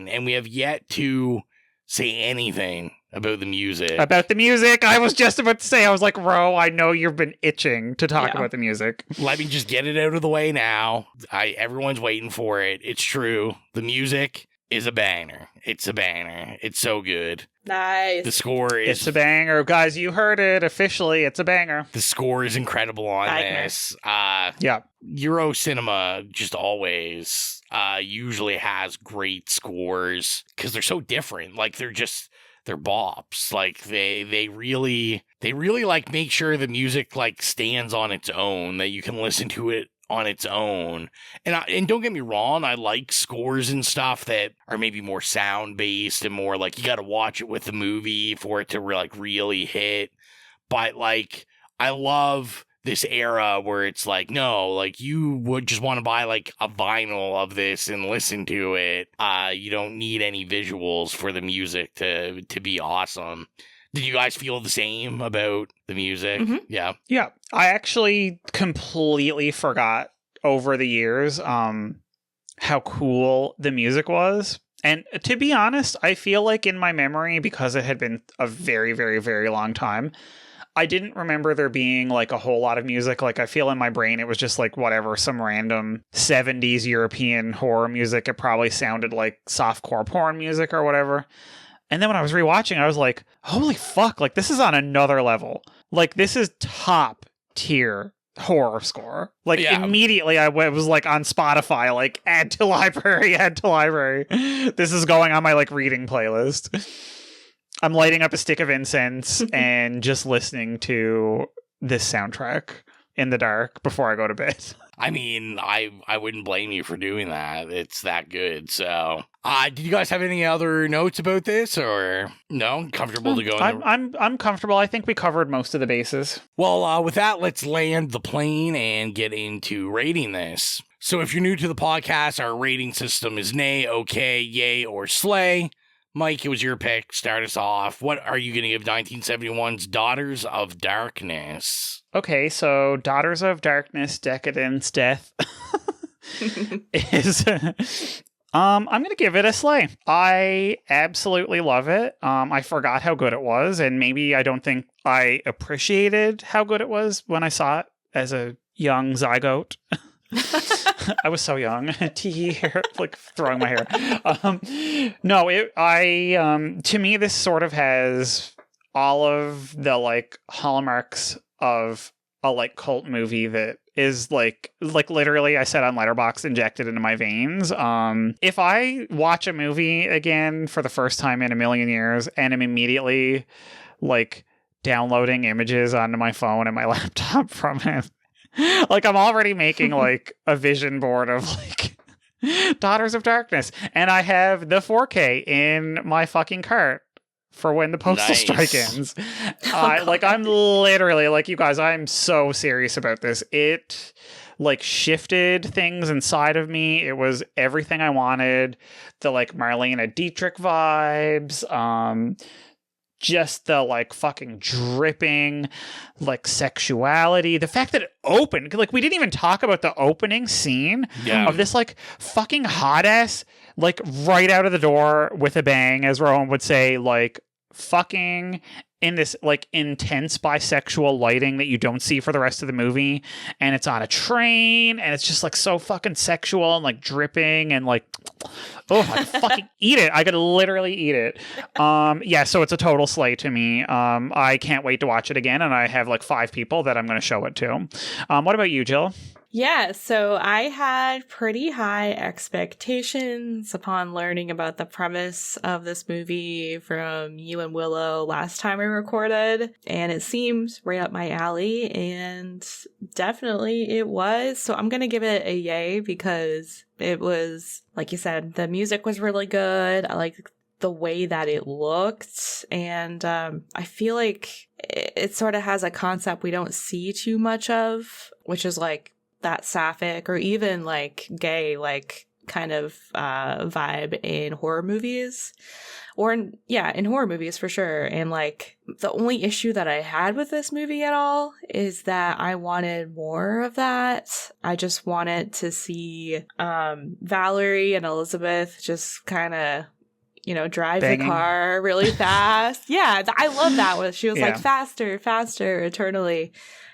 Speaker 7: and we have yet to say anything about the music.
Speaker 8: About the music? I was just about to say, I was like, Ro, I know you've been itching to talk about the music.
Speaker 7: Let me just get it out of the way now. Everyone's waiting for it. It's true. The music is a banger. It's a banger. It's so good.
Speaker 9: Nice.
Speaker 7: The score is...
Speaker 8: It's a banger. Guys, you heard it officially. It's a banger.
Speaker 7: The score is incredible on this.
Speaker 8: Yeah.
Speaker 7: Euro cinema just always usually has great scores because they're so different. Like, they're bops. Like, they really like make sure the music like stands on its own, that you can listen to it on its own. And don't get me wrong, I like scores and stuff that are maybe more sound based and more like you got to watch it with the movie for it to really hit. But like, I love this era where it's like, no, like you would just want to buy like a vinyl of this and listen to it. You don't need any visuals for the music to be awesome. Did you guys feel the same about the music?
Speaker 9: Mm-hmm.
Speaker 7: Yeah.
Speaker 8: Yeah. I actually completely forgot over the years how cool the music was. And to be honest, I feel like in my memory, because it had been a very, very, very long time, I didn't remember there being like a whole lot of music. Like, I feel in my brain it was just like whatever, some random 70s European horror music. It probably sounded like softcore porn music or whatever. And then when I was rewatching, I was like, holy fuck, like this is on another level. Like this is top tier horror score. Like immediately I was like on Spotify, like add to library. This is going on my like reading playlist. I'm lighting up a stick of incense and just listening to this soundtrack in the dark before I go to bed.
Speaker 7: I mean, I wouldn't blame you for doing that. It's that good. So, did you guys have any other notes about this, or no? Comfortable to go?
Speaker 8: I'm comfortable. I think we covered most of the bases.
Speaker 7: Well, with that, let's land the plane and get into rating this. So, if you're new to the podcast, our rating system is nay, okay, yay, or slay. Mike, it was your pick. Start us off. What are you going to give 1971's Daughters of Darkness?
Speaker 8: Okay, so Daughters of Darkness, Decadence, Death is... I'm going to give it a slay. I absolutely love it. I forgot how good it was, and maybe I don't think I appreciated how good it was when I saw it as a young zygote. I was so young. Like throwing my hair. To me, this sort of has all of the like hallmarks of a like cult movie that is like literally, I said on Letterboxd, injected into my veins. If I watch a movie again for the first time in a million years and I'm immediately like downloading images onto my phone and my laptop from it, like I'm already making like a vision board of like Daughters of Darkness, and I have the 4K in my fucking cart for when the postal strike ends. Like I'm literally like, you guys, I'm so serious about this. It like shifted things inside of me. It was everything I wanted. The like Marlene Dietrich vibes. Just the like fucking dripping like sexuality. The fact that it opened, like we didn't even talk about the opening scene of this like fucking hot ass, like right out of the door with a bang, as Rowan would say, like fucking in this like intense bisexual lighting that you don't see for the rest of the movie. And it's on a train and it's just like so fucking sexual and like dripping and like, oh, I could fucking eat it. I could literally eat it. So it's a total slay to me. I can't wait to watch it again. And I have like 5 people that I'm going to show it to. What about you, Jill?
Speaker 9: Yeah, so I had pretty high expectations upon learning about the premise of this movie from you and Willow last time we recorded, and it seemed right up my alley, and definitely it was. So I'm going to give it a yay because it was, like you said, the music was really good. I like the way that it looked, and I feel like it sort of has a concept we don't see too much of, which is like that sapphic or even like gay like kind of vibe in horror movies, or in horror movies for sure. And like the only issue that I had with this movie at all is that I wanted more of that. I just wanted to see Valerie and Elizabeth just kind of, you know, drive the car really fast. Yeah, I love that one. She was like faster eternally.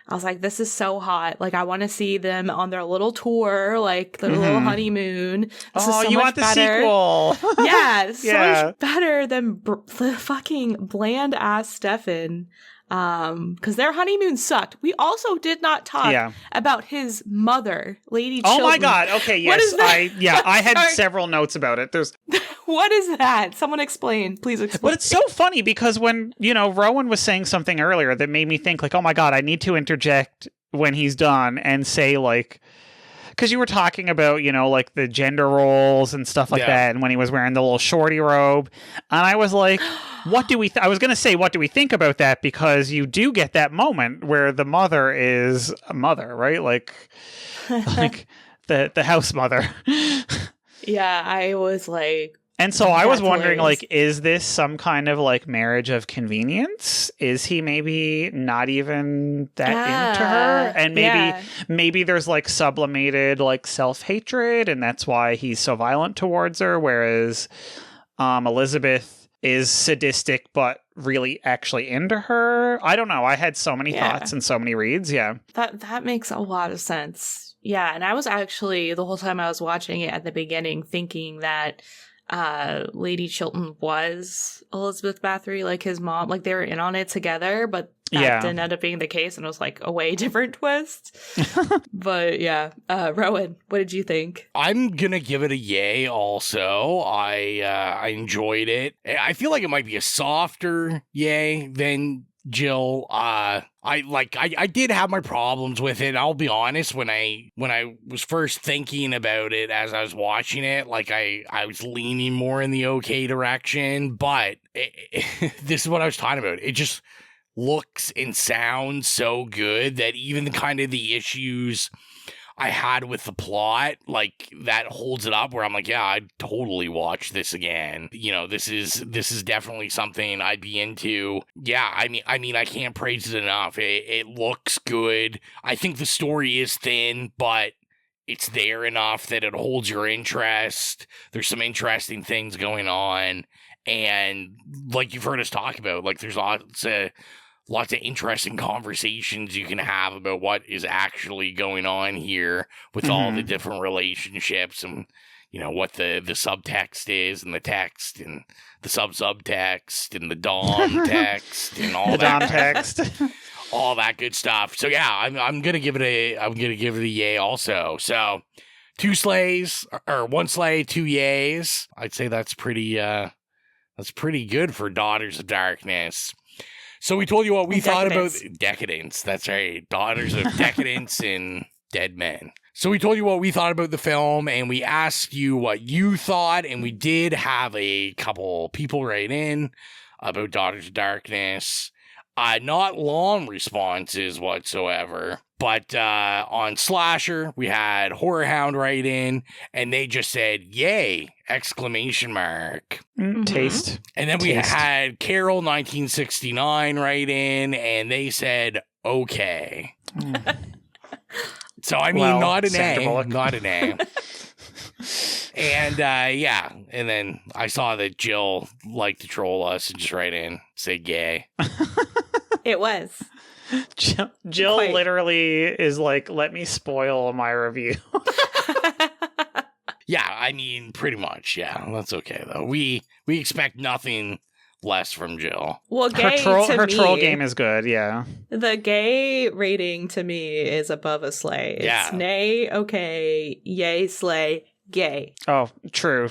Speaker 9: I was like, this is so hot. Like, I want to see them on their little tour, like their little honeymoon. This is so
Speaker 8: you
Speaker 9: much
Speaker 8: want the sequel?
Speaker 9: Yeah, so much better than the fucking bland ass Stefan. Because their honeymoon sucked. We also did not talk about his mother, Lady Chilton.
Speaker 8: Oh my god! Okay, yes, I had several notes about it. There's
Speaker 9: what is that? Someone explain, please explain.
Speaker 8: But it's so funny because when Rowan was saying something earlier that made me think like, oh my god, I need to interject when he's done and say like. Because you were talking about, like the gender roles and stuff like that, and when he was wearing the little shorty robe, and I was like, what do we I was going to say, what do we think about that? Because you do get that moment where the mother is a mother, right? Like the house mother.
Speaker 9: Yeah, I was like...
Speaker 8: And so I was wondering, like, is this some kind of, like, marriage of convenience? Is he maybe not even that into her? And maybe there's, like, sublimated, like, self-hatred, and that's why he's so violent towards her, whereas Elizabeth is sadistic but really actually into her. I don't know. I had so many thoughts and so many reads,
Speaker 9: That makes a lot of sense. Yeah, and I was actually, the whole time I was watching it at the beginning, thinking that Lady Chilton was Elizabeth Bathory, like his mom. Like they were in on it together, but that didn't end up being the case, and it was like a way different twist. But yeah, Rowan, what did you think?
Speaker 7: I'm gonna give it a yay. Also, I enjoyed it. I feel like it might be a softer yay than Gill. I did have my problems with it. I'll be honest, when I was first thinking about it as I was watching it, like I was leaning more in the okay direction, but this is what I was talking about. It just looks and sounds so good that even kind of the issues I had with the plot, like that holds it up where I'm like, yeah, I'd totally watch this again. You know, this is definitely something I'd be into. Yeah, I mean, I can't praise it enough. It looks good. I think the story is thin, but it's there enough that it holds your interest. There's some interesting things going on. And like you've heard us talk about, like there's lots of interesting conversations you can have about what is actually going on here with all the different relationships and, you know, what the subtext is and the text and the subtext and the dom text and all
Speaker 8: the
Speaker 7: that.
Speaker 8: dom text.
Speaker 7: All that good stuff. So yeah, I'm going to give it a yay also. So 2 slays or 1 slay, 2 yays. I'd say that's pretty good for Daughters of Darkness. So we told you what we thought about Decadence. That's right. Daughters of Decadence and Dead Men. So we told you what we thought about the film, and we asked you what you thought, and we did have a couple people write in about Daughters of Darkness. Not long responses whatsoever, but on Slasher, we had Horror Hound write in, and they just said, yay, ! Taste. And then we had Carol 1969 write in, and they said, okay. So, I mean, well, not an A. And, yeah. And then I saw that Jill liked to troll us and just write in, say gay.
Speaker 9: It was.
Speaker 8: Jill literally is like, let me spoil my review.
Speaker 7: Yeah, I mean, pretty much, yeah. That's okay, though. We expect nothing less from Jill.
Speaker 9: Well, gay
Speaker 8: her troll game is good, yeah.
Speaker 9: The gay rating to me is above a slay. It's nay, okay, yay, slay, gay.
Speaker 8: Oh, true.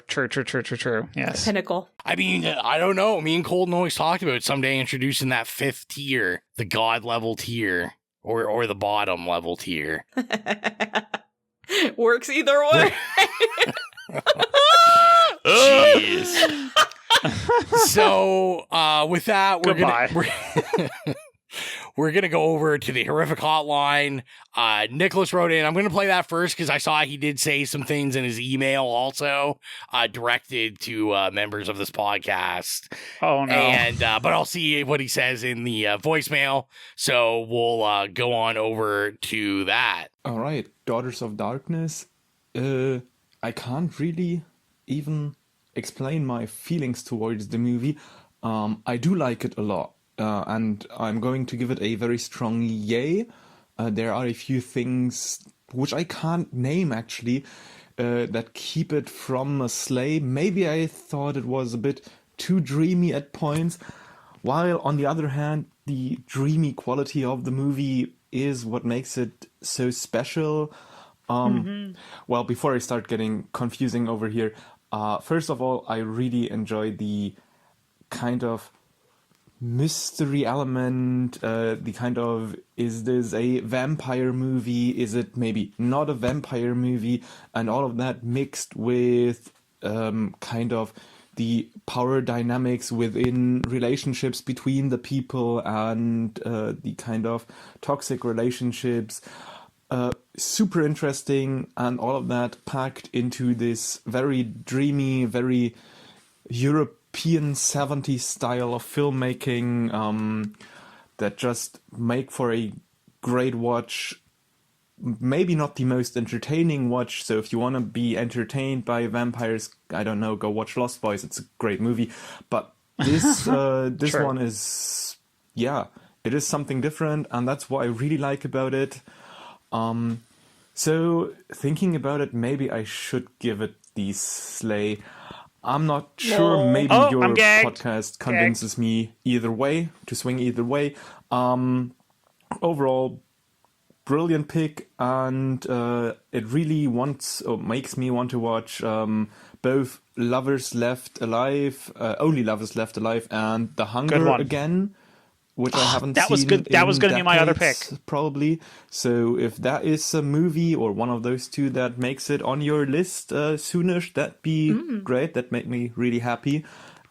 Speaker 8: Yes.
Speaker 9: Pinnacle.
Speaker 7: I mean, I don't know. Me and Colton always talked about someday introducing that 5th tier, the God level tier, or the bottom level tier.
Speaker 9: Works either way.
Speaker 7: Jeez. So, with that, we're gonna go over to the horrific hotline. Nicholas wrote in. I'm gonna play that first because I saw he did say some things in his email also, directed to members of this podcast.
Speaker 8: Oh no!
Speaker 7: And but I'll see what he says in the voicemail. So we'll go on over to that.
Speaker 14: All right, Daughters of Darkness. I can't really even explain my feelings towards the movie. I do like it a lot. And I'm going to give it a very strong yay. There are a few things which I can't name actually that keep it from a slay. Maybe I thought it was a bit too dreamy at points, while on the other hand, the dreamy quality of the movie is what makes it so special. Well, before I start getting confusing over here, first of all, I really enjoy the kind of mystery element, the kind of, is this a vampire movie, is it maybe not a vampire movie, and all of that mixed with kind of the power dynamics within relationships between the people and the kind of toxic relationships. Super interesting, and all of that packed into this very dreamy, very European 70s style of filmmaking that just make for a great watch. Maybe not the most entertaining watch, so if you want to be entertained by vampires, I don't know, go watch Lost Boys. It's a great movie. But this one is, yeah, it is something different, and that's what I really like about it. So thinking about it, maybe I should give it the slay. I'm not sure.
Speaker 9: No.
Speaker 14: Maybe
Speaker 8: Oh,
Speaker 14: your
Speaker 8: I'm gagged.
Speaker 14: podcast convinces me either way, to swing either way. Overall, brilliant pick, and it really makes me want to watch both Lovers Left Alive, Only Lovers Left Alive, and The Hunger again, which I haven't
Speaker 8: That
Speaker 14: seen.
Speaker 8: was good. That was going to be my other pick,
Speaker 14: probably. So if that is a movie or one of those two that makes it on your list soonish, that'd be great. That'd make me really happy.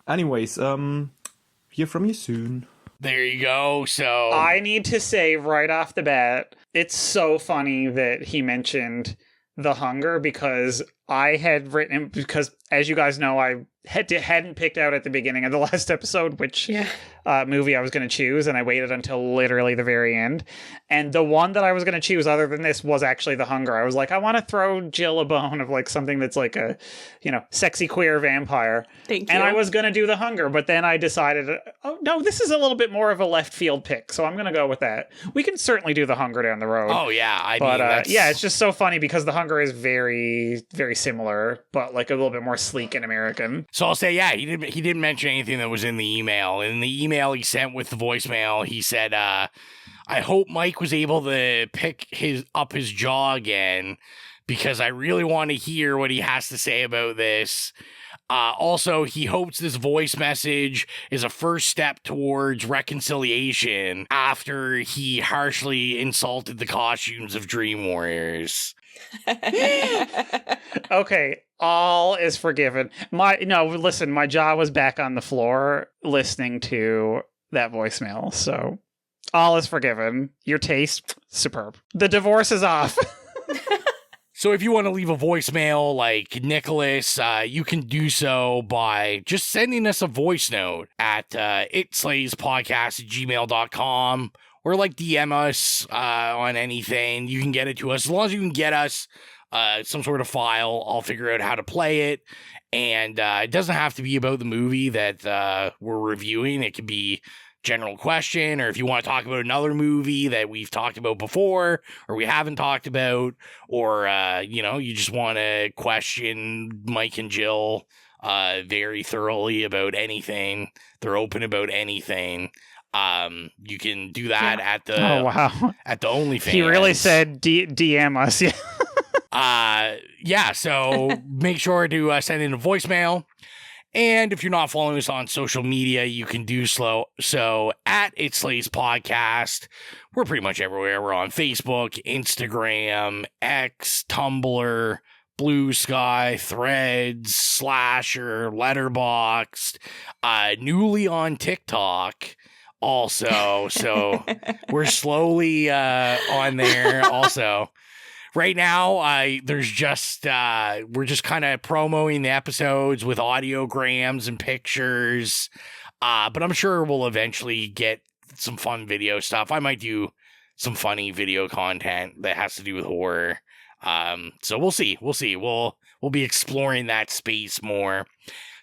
Speaker 14: Anyways, hear from you soon.
Speaker 7: There you go. So
Speaker 8: I need to say right off the bat, it's so funny that he mentioned The Hunger, because I had written, because as you guys know, I hadn't picked out at the beginning of the last episode which movie I was going to choose, and I waited until literally the very end. And the one that I was going to choose other than this was actually The Hunger. I was like, I want to throw Gill a bone of like something that's like a, sexy queer vampire.
Speaker 9: Thank you.
Speaker 8: And I was going to do The Hunger, but then I decided, oh no, this is a little bit more of a left field pick, so I'm going to go with that. We can certainly do The Hunger down the road.
Speaker 7: Oh yeah,
Speaker 8: yeah, it's just so funny because The Hunger is very, very similar, but like a little bit more sleek and American.
Speaker 7: So I'll say, yeah, he didn't mention anything that was in the email. In the email he sent with the voicemail, he said, I hope Mike was able to pick his jaw again, because I really want to hear what he has to say about this. Also, he hopes this voice message is a first step towards reconciliation after he harshly insulted the costumes of Dream Warriors.
Speaker 8: Okay, all is forgiven. Listen, my jaw was back on the floor listening to that voicemail, so all is forgiven. Your taste, superb. The divorce is off.
Speaker 7: So if you want to leave a voicemail like Nicholas, you can do so by just sending us a voice note at itslayspodcast@gmail.com, or like DM us on anything. You can get it to us. As long as you can get us some sort of file, I'll figure out how to play it. And it doesn't have to be about the movie that we're reviewing. It could be general question, or if you want to talk about another movie that we've talked about before or we haven't talked about, or you just want to question Mike and Jill very thoroughly about anything. They're open about anything. You can do that at the at the OnlyFans.
Speaker 8: He really said DM us.
Speaker 7: So make sure to send in a voicemail. And if you're not following us on social media, you can do so at It Slays Podcast. We're pretty much everywhere. We're on Facebook, Instagram, X, Tumblr, Bluesky, Threads, Slasher, Letterboxd, newly on TikTok also. So we're slowly on there also. Right now, we're just kind of promoting the episodes with audiograms and pictures, but I'm sure we'll eventually get some fun video stuff. I might do some funny video content that has to do with horror. So we'll see. We'll be exploring that space more.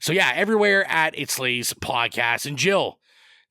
Speaker 7: So yeah, everywhere at It Slays Podcast. And Jill,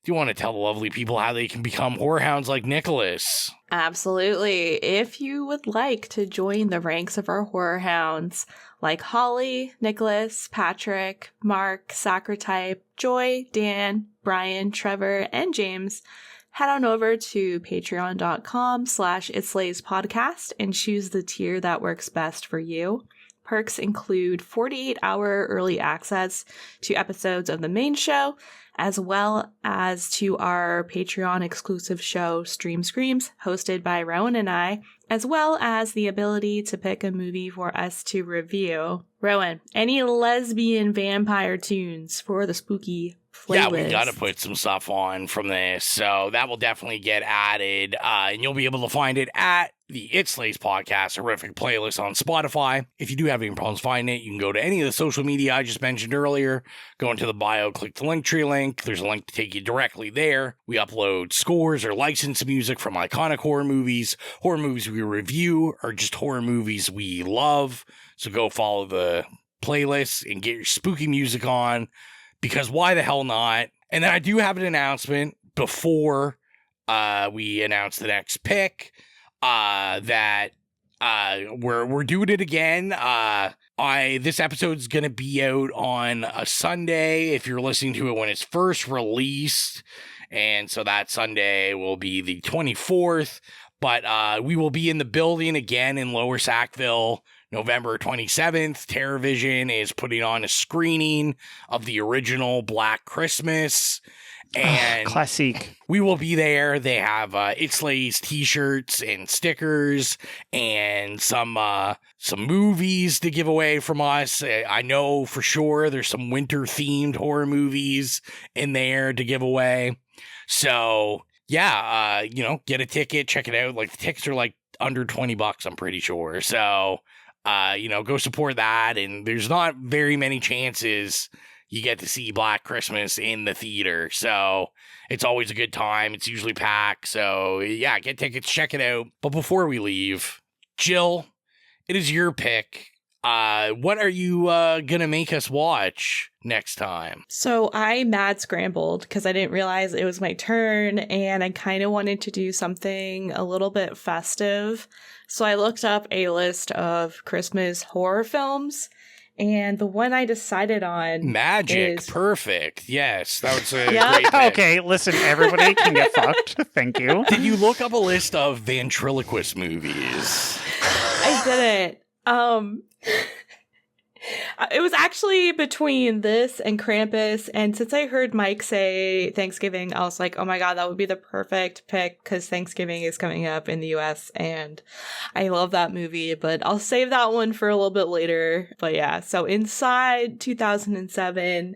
Speaker 7: do you want to tell the lovely people how they can become whorehounds like Nicholas?
Speaker 9: Absolutely. If you would like to join the ranks of our horror hounds, like Holly, Nicholas, Patrick, Mark, Sacrotype, Joy, Dan, Brian, Trevor, and James, head on over to patreon.com/itslayspodcast and choose the tier that works best for you. Perks include 48-hour early access to episodes of the main show, as well as to our Patreon exclusive show, Stream Screams, hosted by Rowan and I, as well as the ability to pick a movie for us to review. Rowan, any lesbian vampire tunes for the spooky playlist?
Speaker 7: Yeah, we got to put some stuff on from this, so that will definitely get added, and you'll be able to find it at the It Slays Podcast horrific playlist on Spotify. If you do have any problems finding it, you can go to any of the social media I just mentioned earlier, go into the bio, click the Linktree link. There's a link to take you directly there. We upload scores or licensed music from iconic horror movies we review, or just horror movies we love. So go follow the playlist and get your spooky music on, because why the hell not? And then I do have an announcement before we announce the next pick. That we're doing it again This episode's going to be out on a Sunday if you're listening to it when it's first released. And so that Sunday will be the 24th. But we will be in the building again in Lower Sackville, November 27th. TerrorVision is putting on a screening of the original Black Christmas. And
Speaker 8: classic.
Speaker 7: We will be there. They have It's t-shirts and stickers and some movies to give away from us. I know for sure there's some winter themed horror movies in there to give away. So yeah, get a ticket, check it out. Like the tickets are like under $20, I'm pretty sure. So go support that. And there's not very many chances you get to see Black Christmas in the theater. So it's always a good time. It's usually packed. So yeah, get tickets, check it out. But before we leave, Jill, it is your pick. What are you gonna make us watch next time?
Speaker 9: So I mad scrambled because I didn't realize it was my turn and I kind of wanted to do something a little bit festive. So I looked up a list of Christmas horror films. And the one I decided on
Speaker 7: Magic,
Speaker 9: is...
Speaker 7: Perfect. Yes, that was a great pick.
Speaker 8: Okay, listen, everybody can get fucked. Thank you.
Speaker 7: Did you look up a list of ventriloquist movies?
Speaker 9: I didn't. It was actually between this and Krampus, and since I heard Mike say Thanksgiving, I was like, oh my god, that would be the perfect pick, because Thanksgiving is coming up in the US, and I love that movie, but I'll save that one for a little bit later. But yeah, so Inside 2007,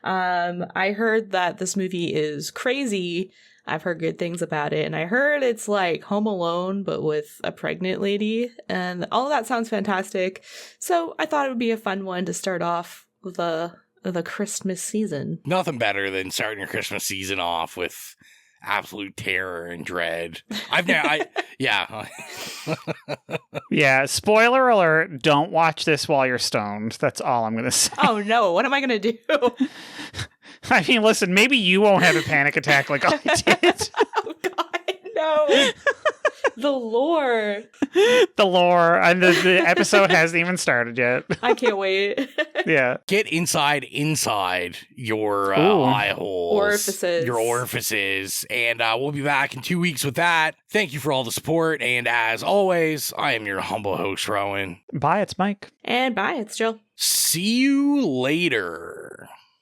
Speaker 9: I heard that this movie is crazy. I've heard good things about it, and I heard it's like Home Alone, but with a pregnant lady, and all of that sounds fantastic. So I thought it would be a fun one to start off the Christmas season.
Speaker 7: Nothing better than starting your Christmas season off with absolute terror and dread.
Speaker 8: Yeah, spoiler alert, don't watch this while you're stoned. That's all I'm going to say.
Speaker 9: Oh no, what am I going to do?
Speaker 8: I mean, listen, maybe you won't have a panic attack like I did.
Speaker 9: Oh god, no. The lore.
Speaker 8: The lore, and the episode hasn't even started yet.
Speaker 9: I can't wait.
Speaker 8: Yeah.
Speaker 7: Get inside your eye holes. Your orifices. And we'll be back in 2 weeks with that. Thank you for all the support. And as always, I am your humble host, Rowan.
Speaker 8: Bye, it's Mike.
Speaker 9: And bye, it's Jill.
Speaker 7: See you later.